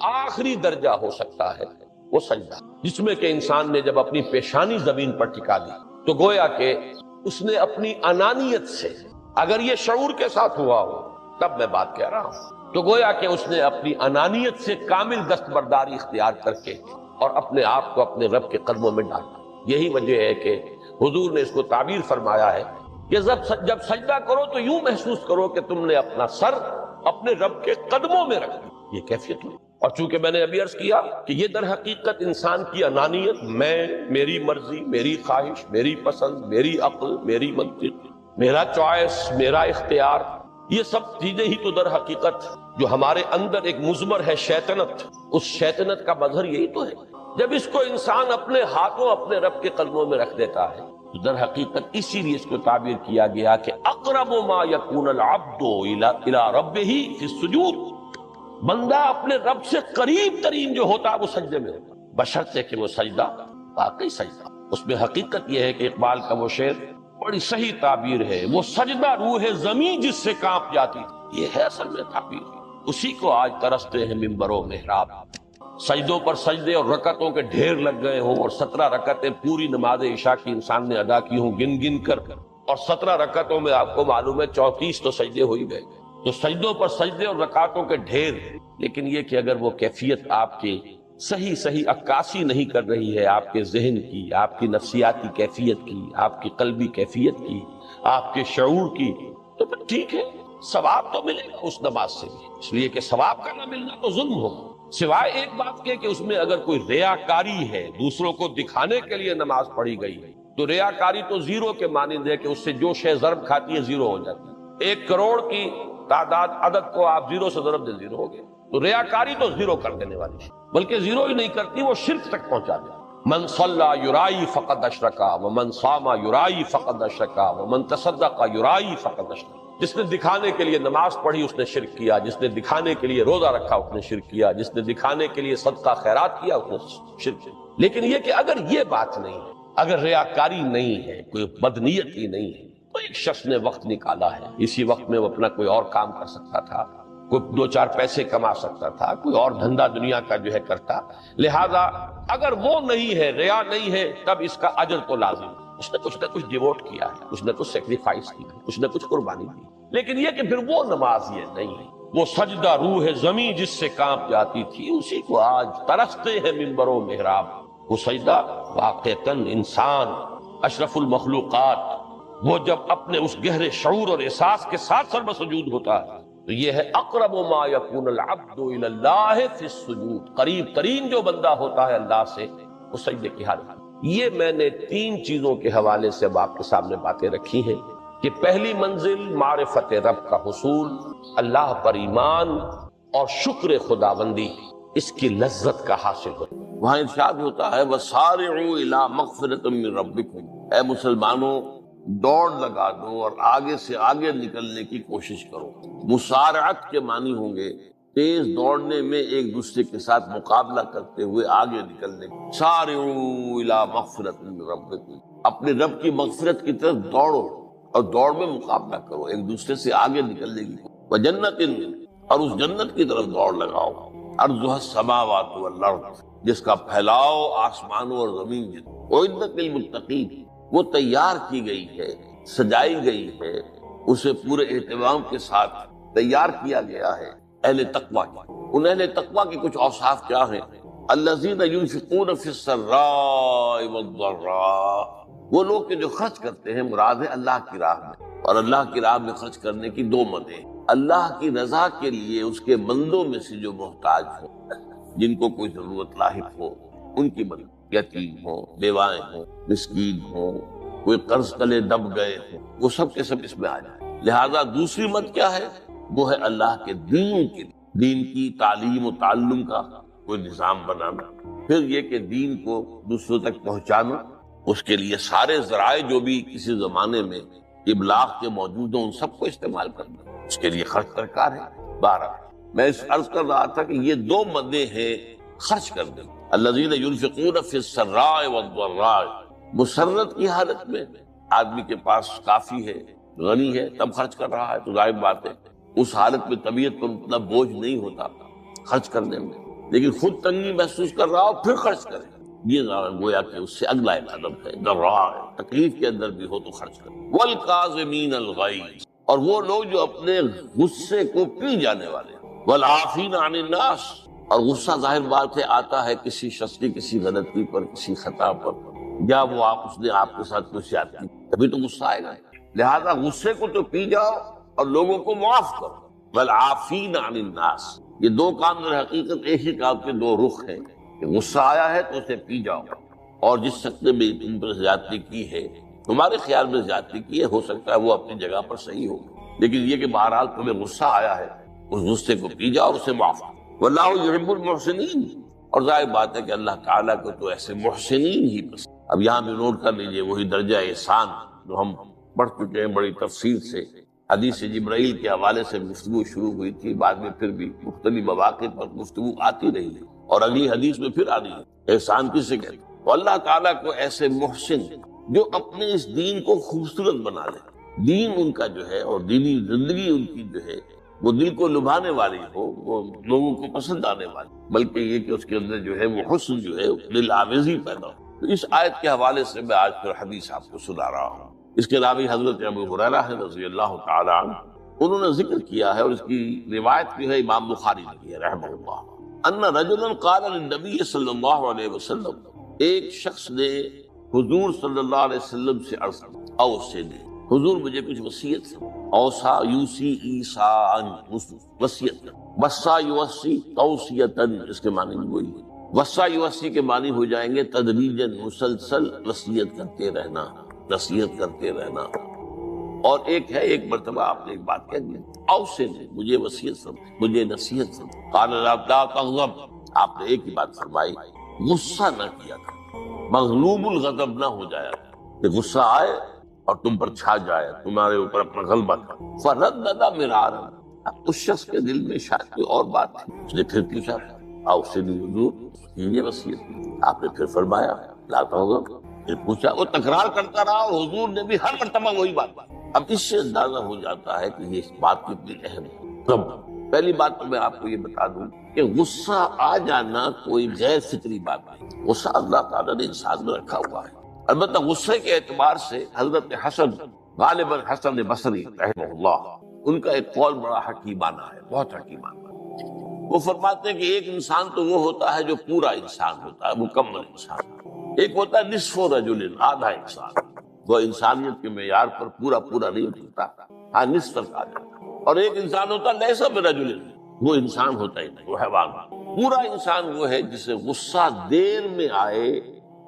آخری درجہ ہو سکتا ہے وہ سجدہ، جس میں کہ انسان نے جب اپنی پیشانی زمین پر ٹکا دی تو گویا کہ اس نے اپنی انانیت سے، اگر یہ شعور کے ساتھ ہوا ہو تب میں بات کہہ رہا ہوں، تو گویا کہ اس نے اپنی انانیت سے کامل دستبرداری اختیار کر کے اور اپنے آپ کو اپنے رب کے قدموں میں ڈالا۔ یہی وجہ ہے کہ حضور نے اس کو تعبیر فرمایا ہے کہ جب سجدہ کرو تو یوں محسوس کرو کہ تم نے اپنا سر اپنے رب کے قدموں میں رکھ دیا۔ یہ کیفیت ہوئی، اور چونکہ میں نے ابھی عرض کیا کہ یہ در حقیقت انسان کی انانیت، میں، میری مرضی، میری خواہش، میری پسند، میری عقل، میری منطق، میرا چوائس، میرا اختیار، یہ سب چیزیں ہی تو در حقیقت جو ہمارے اندر ایک مضمر ہے شیطنت، اس شیطنت کا مظہر یہی تو ہے۔ جب اس کو انسان اپنے ہاتھوں اپنے رب کے قدموں میں رکھ دیتا ہے تو در حقیقت اسی لیے اس کو تعبیر کیا گیا کہ اقرب ما یکون العبد الی ربہ فی السجود، بندہ اپنے رب سے قریب ترین جو ہوتا ہے وہ سجدے میں ہوتا ہے، بشرطے کہ وہ سجدہ واقعی سجدہ۔ اس میں حقیقت یہ ہے کہ اقبال کا وہ شعر بڑی صحیح تعبیر ہے، وہ سجدہ روح زمین جس سے کانپ جاتی تھی، یہ ہے اصل میں تعبیر، اسی کو آج ترستے ہیں منبر و محراب۔ سجدوں پر سجدے اور رکعتوں کے ڈھیر لگ گئے ہوں، اور 17 رکعتیں پوری نماز عشاء کی انسان نے ادا کی ہوں گن گن کر، اور 17 رکعتوں میں آپ کو معلوم ہے 34 تو سجدے ہو ہی گئے، تو سجدوں پر سجدے اور رکعتوں کے ڈھیر۔ لیکن یہ کہ اگر وہ کیفیت آپ کی صحیح عکاسی نہیں کر رہی ہے آپ کے ذہن کی، آپ کی نفسیاتی کیفیت کی، آپ کی قلبی کیفیت کی، آپ کے شعور کی، تو پھر ٹھیک ہے، ثواب تو ملے گا اس نماز سے بھی، اس لیے کہ ثواب کا نہ ملنا تو ظلم ہوگا، سوائے ایک بات کے کہ اس میں اگر کوئی ریاکاری ہے، دوسروں کو دکھانے کے لیے نماز پڑھی گئی ہے، تو ریاکاری تو زیرو کے مانند ہے کہ اس سے جو شے ضرب کھاتی ہے زیرو ہو جاتی ہے۔ 1 کروڑ کی تعداد عدد کو آپ زیرو سے ضرب دے زیرو ہو گئے، تو ریاکاری تو زیرو کر دینے والی ہے، بلکہ زیرو ہی نہیں کرتی، وہ شرک تک پہنچا دے۔ من صلی یرائی فقد اشرکا ومن صام یرائی فقد اشرکا ومن تصدق یرائی فقد اشرکا۔ جس نے دکھانے کے لیے نماز پڑھی اس نے شرک کیا، جس نے دکھانے کے لیے روزہ رکھا اس نے شرک کیا، جس نے دکھانے کے لیے صدقہ خیرات کیا اس نے شرک کیا۔ لیکن یہ کہ اگر یہ بات نہیں ہے، اگر ریاکاری نہیں ہے، کوئی بدنیتی نہیں ہے، تو ایک شخص نے وقت نکالا ہے، اسی وقت میں وہ اپنا کوئی اور کام کر سکتا تھا، کوئی 2-4 پیسے کما سکتا تھا، کوئی اور دھندا دنیا کا جو ہے کرتا، لہذا اگر وہ نہیں ہے، ریا نہیں ہے، تب اس کا اجر تو لازم، اس نے کچھ ڈیووٹ کیا ہے، اس نے کچھ سیکریفائس کی ہے، اس نے کچھ قربانی دی۔ لیکن یہ کہ پھر وہ نماز یہ نہیں ہے، وہ سجدہ روح زمین جس سے کانپ جاتی تھی، اسی کو آج ترستے ہیں منبر و محراب۔ وہ سجدہ واقعتاً انسان اشرف المخلوقات، وہ جب اپنے اس گہرے شعور اور احساس کے ساتھ سر بسجود ہوتا ہے تو یہ ہے اقرب ما یکون العبد الی اللہ فی السجود، قریب ترین جو بندہ ہوتا ہے اللہ سے وہ سجدے کی حالت۔ یہ میں نے 3 چیزوں کے حوالے سے اب آپ کے سامنے باتیں رکھی ہیں کہ پہلی منزل معرفت رب کا حصول، اللہ پر ایمان اور شکر خداوندی، اس کی لذت کا حاصل ہو۔ وہاں ارشاد ہوتا ہے وَسَارِعُوا إِلَىٰ مَغْفِرَةٍ مِّن رَبِّكُمْ، اے مسلمانوں دوڑ لگا دو اور آگے سے آگے نکلنے کی کوشش کرو۔ مسارعت کے معنی ہوں گے تیز دوڑنے میں ایک دوسرے کے ساتھ مقابلہ کرتے ہوئے آگے نکلنے کی۔ سارعوا الی مغفرۃ من ربکم، اپنے رب کی مغفرت کی طرف دوڑو اور دوڑ میں مقابلہ کرو، ایک دوسرے سے آگے نکلنے کی۔ وجنت، اور اس جنت کی طرف دوڑ لگاؤ، ارضها السماوات والارض، جس کا پھیلاؤ آسمانوں اور زمین جتنا۔ اعدت للمتقین، وہ تیار کی گئی ہے، سجائی گئی ہے، اسے پورے اہتمام کے ساتھ تیار کیا گیا ہے اہل تقویٰ کی۔ ان اہل تقویٰ کے کچھ اوصاف کیا ہیں؟ الذین ینفقون فی السراء والضراء، وہ لوگ کہ جو خرچ کرتے ہیں، مراد ہے اللہ کی راہ میں، اور اللہ کی راہ میں خرچ کرنے کی 2 مدیں، اللہ کی رضا کے لیے اس کے بندوں میں سے جو محتاج ہوں، جن کو کوئی ضرورت لاحق ہو ان کی مدد، یتیم ہوں، بیوائیں ہوں، مسکین ہوں، کوئی قرض تلے دب گئے ہوں، وہ سب کے سب اس میں آ جائے۔ لہذا دوسری مد کیا ہے؟ وہ ہے اللہ کے دین کے لیے، دین کی تعلیم و تعلم کا کوئی نظام بنانا، پھر یہ کہ دین کو دوسروں تک پہنچانا، اس کے لیے سارے ذرائع جو بھی کسی زمانے میں ابلاغ کے موجود ہوں ان سب کو استعمال کرنا، اس کے لیے خرچ درکار ہے۔ 12 میں اس عرض کر رہا تھا کہ یہ 2 مدیں ہیں خرچ کر دیں۔ الذین ینفقون فی السراء والضراء، مسرت کی حالت میں آدمی کے پاس کافی ہے، غنی ہے، تب خرچ کر رہا ہے تو ظاہر بات ہے اس حالت میں طبیعت پر اتنا بوجھ نہیں ہوتا خرچ کرنے میں، لیکن خود تنگی محسوس کر رہا ہو پھر خرچ کرے، یہ گویا کہ اس سے اگلا ایک ادب ہے۔ ضراء، تکلیف کے اندر بھی ہو تو خرچ کرے۔ والکاظمین الغیظ، اور وہ لوگ جو اپنے غصے کو پی جانے والے ہیں۔ والعافین عن الناس، اور غصہ ظاہر بات ہے آتا ہے کسی شخص کی کسی غلطی پر، کسی خطا پر، یا وہ اس نے آپ کے ساتھ کچھ یاد کی، تبھی تو غصہ آئے گا۔ لہذا غصے کو تو پی جاؤ اور لوگوں کو معاف کرو۔ والعافین عن الناس، یہ 2 کام در حقیقت ایک ہی کام کے 2 رخ ہیں کہ غصہ آیا ہے تو اسے پی جاؤ، اور جس شخص نے بھی تم پر زیادتی کی ہے، تمہارے خیال میں زیادتی کی ہے، ہو سکتا ہے وہ اپنی جگہ پر صحیح ہو، لیکن یہ کہ بہرحال تمہیں غصہ آیا ہے اس غصے کو پی جاؤ اور اسے معاف کرو۔ واللہ یحب المحسنین، اور ظاہر بات ہے کہ اللہ تعالیٰ کو تو ایسے محسنین ہی پسند۔ اب یہاں بھی نوٹ کر لیجئے وہی درجہ احسان جو ہم پڑھ چکے ہیں بڑی تفصیل سے، حدیث جبرائیل کے حوالے سے گفتگو شروع ہوئی تھی، بعد میں پھر بھی مختلف مواقع پر گفتگو آتی رہی ہے، اور اگلی حدیث میں پھر آ رہی ہے احسان کسے کہتے ہیں؟ تو اللہ تعالیٰ کو ایسے محسن جو اپنے اس دین کو خوبصورت بنا لے، دین ان کا جو ہے اور دینی زندگی ان کی جو ہے وہ دل کو لبھانے والی ہو، وہ لوگوں کو پسند آنے والی، بلکہ یہ کہ اس کے اندر جو ہے وہ حسن جو ہے دل آویزی پیدا ہو۔ تو اس آیت کے حوالے سے میں آج پھر حدیث آپ کو سنا رہا ہوں۔ اس کے راوی حضرت ابو ہریرہ ہے رضی اللہ تعالی عنہ، انہوں نے ذکر کیا ہے اور اس کی روایت بھی ہے امام بخاری نے کی ہے رحمہ اللہ، ان رجلا قال للنبی صلی اللہ علیہ وسلم، ایک شخص نے حضور صلی اللہ علیہ وسلم سے عرض کی، اوصنی، حضور مجھے کچھ وصیت ہے۔ اوصا یوسی ایسان، وصیت، وصا یوسی توصیتن، اس کے معنی بھی وہی ہے۔ وصا یوسی کے معنی ہو جائیں گے تدریجاً، مسلسل وصیت کرتے رہنا، نصیحت کرتے رہنا۔ اور ایک ہے ایک مرتبہ آپ نے ایک بات کہہ دی، اوصنی، مجھے وصیت سمجھ، مجھے نصیحت سمجھ۔ قال لا تغضب، آپ نے ایک ہی بات فرمائی، غصہ نہ کیا کرو، مغلوب الغضب نہ ہو جایا کہ غصہ آئے اور تم پر چھا جائے، تمہارے اوپر اپنا غلبہ کر۔ فردد مرارا، اب اس شخص کے دل میں شاید کوئی اور بات تھی، اس نے پھر پوچھا، اوصنی حضور، یہ وصیت، آپ نے پھر فرمایا لا تغضب، پھر پوچھا، وہ تکرار کرتا رہا اور حضور نے بھی ہر مرتبہ وہی بات۔ اب اس سے اندازہ ہو جاتا ہے کہ یہ بات کتنی اہم ہے۔ پہلی بات تو میں آپ کو یہ بتا دوں کہ غصہ آ جانا کوئی غیر فطری بات نہیں، غصہ اللہ تعالیٰ نے انسان میں رکھا ہوا ہے۔ البتہ غصے کے اعتبار سے حضرت حسن، غالباً حسن بصری رحمہ اللہ، ان کا ایک قول بڑا حکیمانہ ہے، بہت حکیمانہ۔ وہ فرماتے ہیں کہ ایک انسان تو وہ ہوتا ہے جو پورا انسان ہوتا ہے، مکمل انسان، ایک ہوتا ہے نصف رجل، آدھا انسان، وہ انسانیت کے معیار پر پورا نہیں ہوتا، ہاں نصف تک آ جاتا۔ اور ایک انسان ہوتا ہے لیسا برجل، وہ انسان ہوتا ہی نہیں، وہ حیوان۔ پورا انسان وہ ہے جسے غصہ دیر میں آئے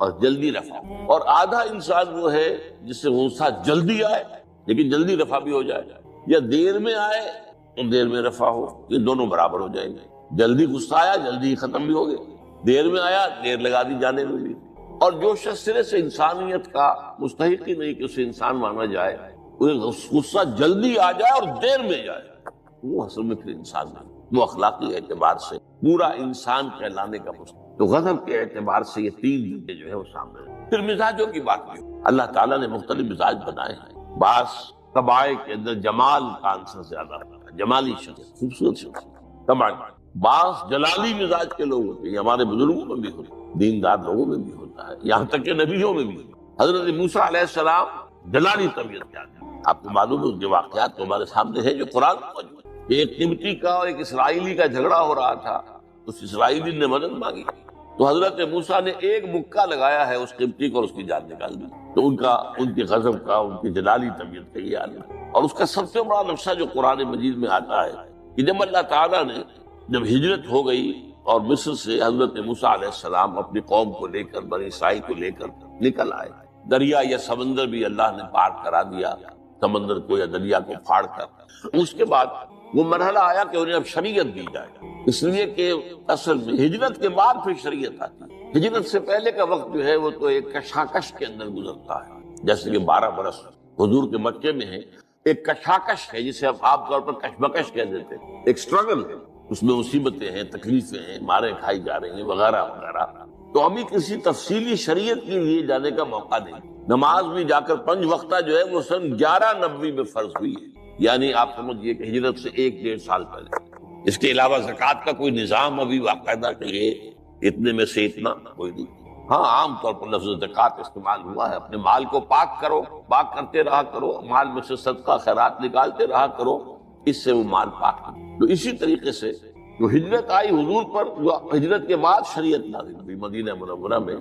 اور جلدی رفع ہو، اور آدھا انسان وہ ہے جس سے غصہ جلدی آئے لیکن جلدی رفع بھی ہو جائے، یا دیر میں آئے اور دیر میں رفع ہو، یہ دونوں برابر ہو جائیں گے۔ جلدی غصہ آیا جلدی ختم بھی ہو گئے، دیر میں آیا دیر لگا دی جانے میں بھی۔ اور جو شخص سرے سے انسانیت کا مستحق ہی نہیں کہ اسے انسان مانا جائے، غصہ جلدی آ جائے اور دیر میں جائے، وہ اصل میں پھر انسان نہیں، وہ اخلاقی اعتبار سے پورا انسان کہلانے کا مستحق۔ تو غضب کے اعتبار سے یہ تین چیزیں جو ہے وہ سامنے ہیں۔ پھر مزاجوں کی بات کی، اللہ تعالیٰ نے مختلف مزاج بنائے ہیں۔ بعض طبائع کے اندر جمال کا عنصر زیادہ ہوتا ہے، جمالی شخص، خوبصورت شخص طبع۔ بعض جلالی مزاج کے لوگ ہوتے ہیں، ہمارے بزرگوں میں بھی ہوتے ہیں، دیندار لوگوں میں بھی ہوتا ہے، یہاں تک کہ نبیوں میں بھی۔ حضرت موسیٰ علیہ السلام جلالی طبیعت کے آدمی، آپ کو معلوم ہے اس کے واقعات تو ہمارے سامنے ہیں جو قرآن میں موجود ہے۔ ایک قبطی کا اور ایک اسرائیلی کا جھگڑا ہو رہا تھا، اس اسرائیلی نے مدد مانگی تو حضرت موسیٰ نے ایک مکہ لگایا ہے اس قبطی کو اور اس کی جان نکال دی۔ تو ان کے غضب کا، ان کی جلالی طبیعت کا یہ حال ہے۔ اور اس کا سب سے بڑا نقشہ جو قرآن مجید میں آتا ہے کہ جب اللہ تعالیٰ نے جب ہجرت ہو گئی اور مصر سے حضرت موسیٰ علیہ السلام اپنی قوم کو لے کر، بنی اسرائیل کو لے کر نکل آئے، دریا یا سمندر بھی اللہ نے پار کرا دیا، سمندر کو یا دریا کو پھاڑ کر۔ اس کے بعد وہ مرحلہ آیا کہ انہیں اب شریعت دی جائے، اس لیے کہ اصل میں ہجرت کے بعد پھر شریعت آتی ہے۔ ہجرت سے پہلے کا وقت جو ہے وہ تو ایک کشاکش کے اندر گزرتا ہے، جیسے کہ 12 برس حضور کے مکے میں ہے، ایک کشاکش ہے جسے ہم عام طور پر کشمکش کہہ دیتے ہیں، ایک سٹرگل ہے، اس میں مصیبتیں ہیں، تکلیفیں ہیں، مارے کھائی جا رہی ہیں وغیرہ وغیرہ۔ تو ابھی کسی تفصیلی شریعت کے لیے جانے کا موقع نہیں۔ نماز بھی جا کر 5 وقتہ جو ہے وہ سن 1190 میں فرض ہوئی ہے، یعنی آپ سمجھئے کہ ہجرت سے 1-1.5 سال پہلے۔ اس کے علاوہ زکوٰۃ کا کوئی نظام ابھی باقاعدہ کہ یہ اتنے میں سے اتنا کوئی نہیں۔ ہاں عام طور پر لفظ زکوٰۃ استعمال ہوا ہے، اپنے مال کو پاک کرو، پاک کرتے رہا کرو، مال میں سے صدقہ خیرات نکالتے رہا کرو، اس سے وہ مال پاک کرو۔ تو اسی طریقے سے جو ہجرت آئی حضور پر، جو ہجرت کے بعد شریعت نازل ہوئی مدینہ منورہ میں،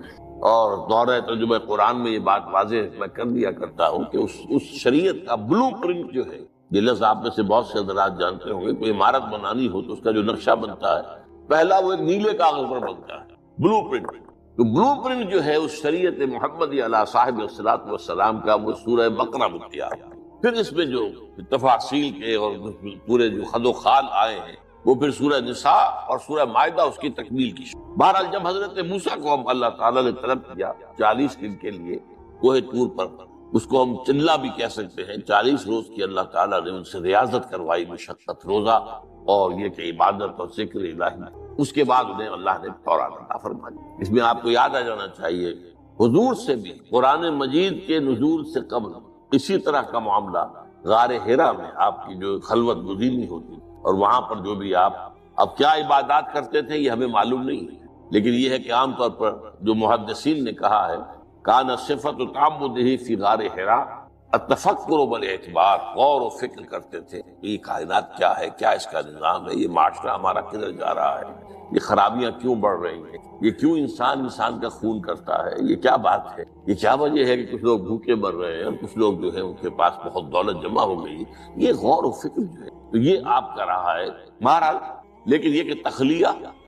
اور دورہ ترجمہ قرآن میں یہ بات واضح میں کر دیا کرتا ہوں کہ اس شریعت کا بلو پرنٹ جو ہے، یہ لفظ آپ میں سے بہت سے حضرات جانتے ہوں گے، کوئی عمارت بنانی ہو تو اس کا جو نقشہ بنتا ہے پہلا وہ ایک نیلے کاغذ پر بنتا ہے، بلو پرنٹ۔ تو بلو پرنٹ جو ہے اس شریعت محمدی علی صاحب الصلاۃ والسلام کا، وہ سورہ بقرہ میں تیار ہے۔ پھر اس میں جو تفاصیل کے اور پورے جو خد و خال آئے ہیں وہ پھر سورہ نساء اور سورہ مائدہ اس کی تکمیل کی۔ بہرحال جب حضرت موسیٰ کو ہم اللہ تعالیٰ نے طلب کیا 40 دن کے لیے کوہ طور پر، اس کو ہم چلہ بھی کہہ سکتے ہیں، 40 روز کی اللہ تعالیٰ نے ان سے ریاضت کروائی، مشقت، روزہ اور یہ کہ عبادت اور ذکر الہی۔ اس کے بعد انہیں اللہ نے تورات عطا فرمائی۔ اس میں آپ کو یاد آ جانا چاہیے حضور سے بھی قرآن مجید کے نزول سے قبل اسی طرح کا معاملہ غار حرا میں آپ کی جو خلوت گزینی ہوتی، اور وہاں پر جو بھی آپ اب کیا عبادات کرتے تھے یہ ہمیں معلوم نہیں ہے، لیکن یہ ہے کہ عام طور پر جو محدثین نے کہا ہے کان صفت تعبدہ فی غار حرا التفکر بالاعتبار، غور و فکر کرتے تھے یہ کائنات کیا ہے، کیا اس کا نظام ہے، یہ معاشرہ ہمارا کدھر جا رہا ہے، یہ خرابیاں کیوں بڑھ رہی ہیں، یہ کیوں انسان کا خون کرتا ہے، یہ کیا بات ہے، یہ کیا وجہ ہے کہ کچھ لوگ بھوکے مر رہے ہیں اور کچھ لوگ جو ہے ان کے پاس بہت دولت جمع ہو گئی، یہ غور و فکر جو ہے تو یہ آپ کا رہا ہے۔ بہرحال لیکن یہ کہ تخلیہ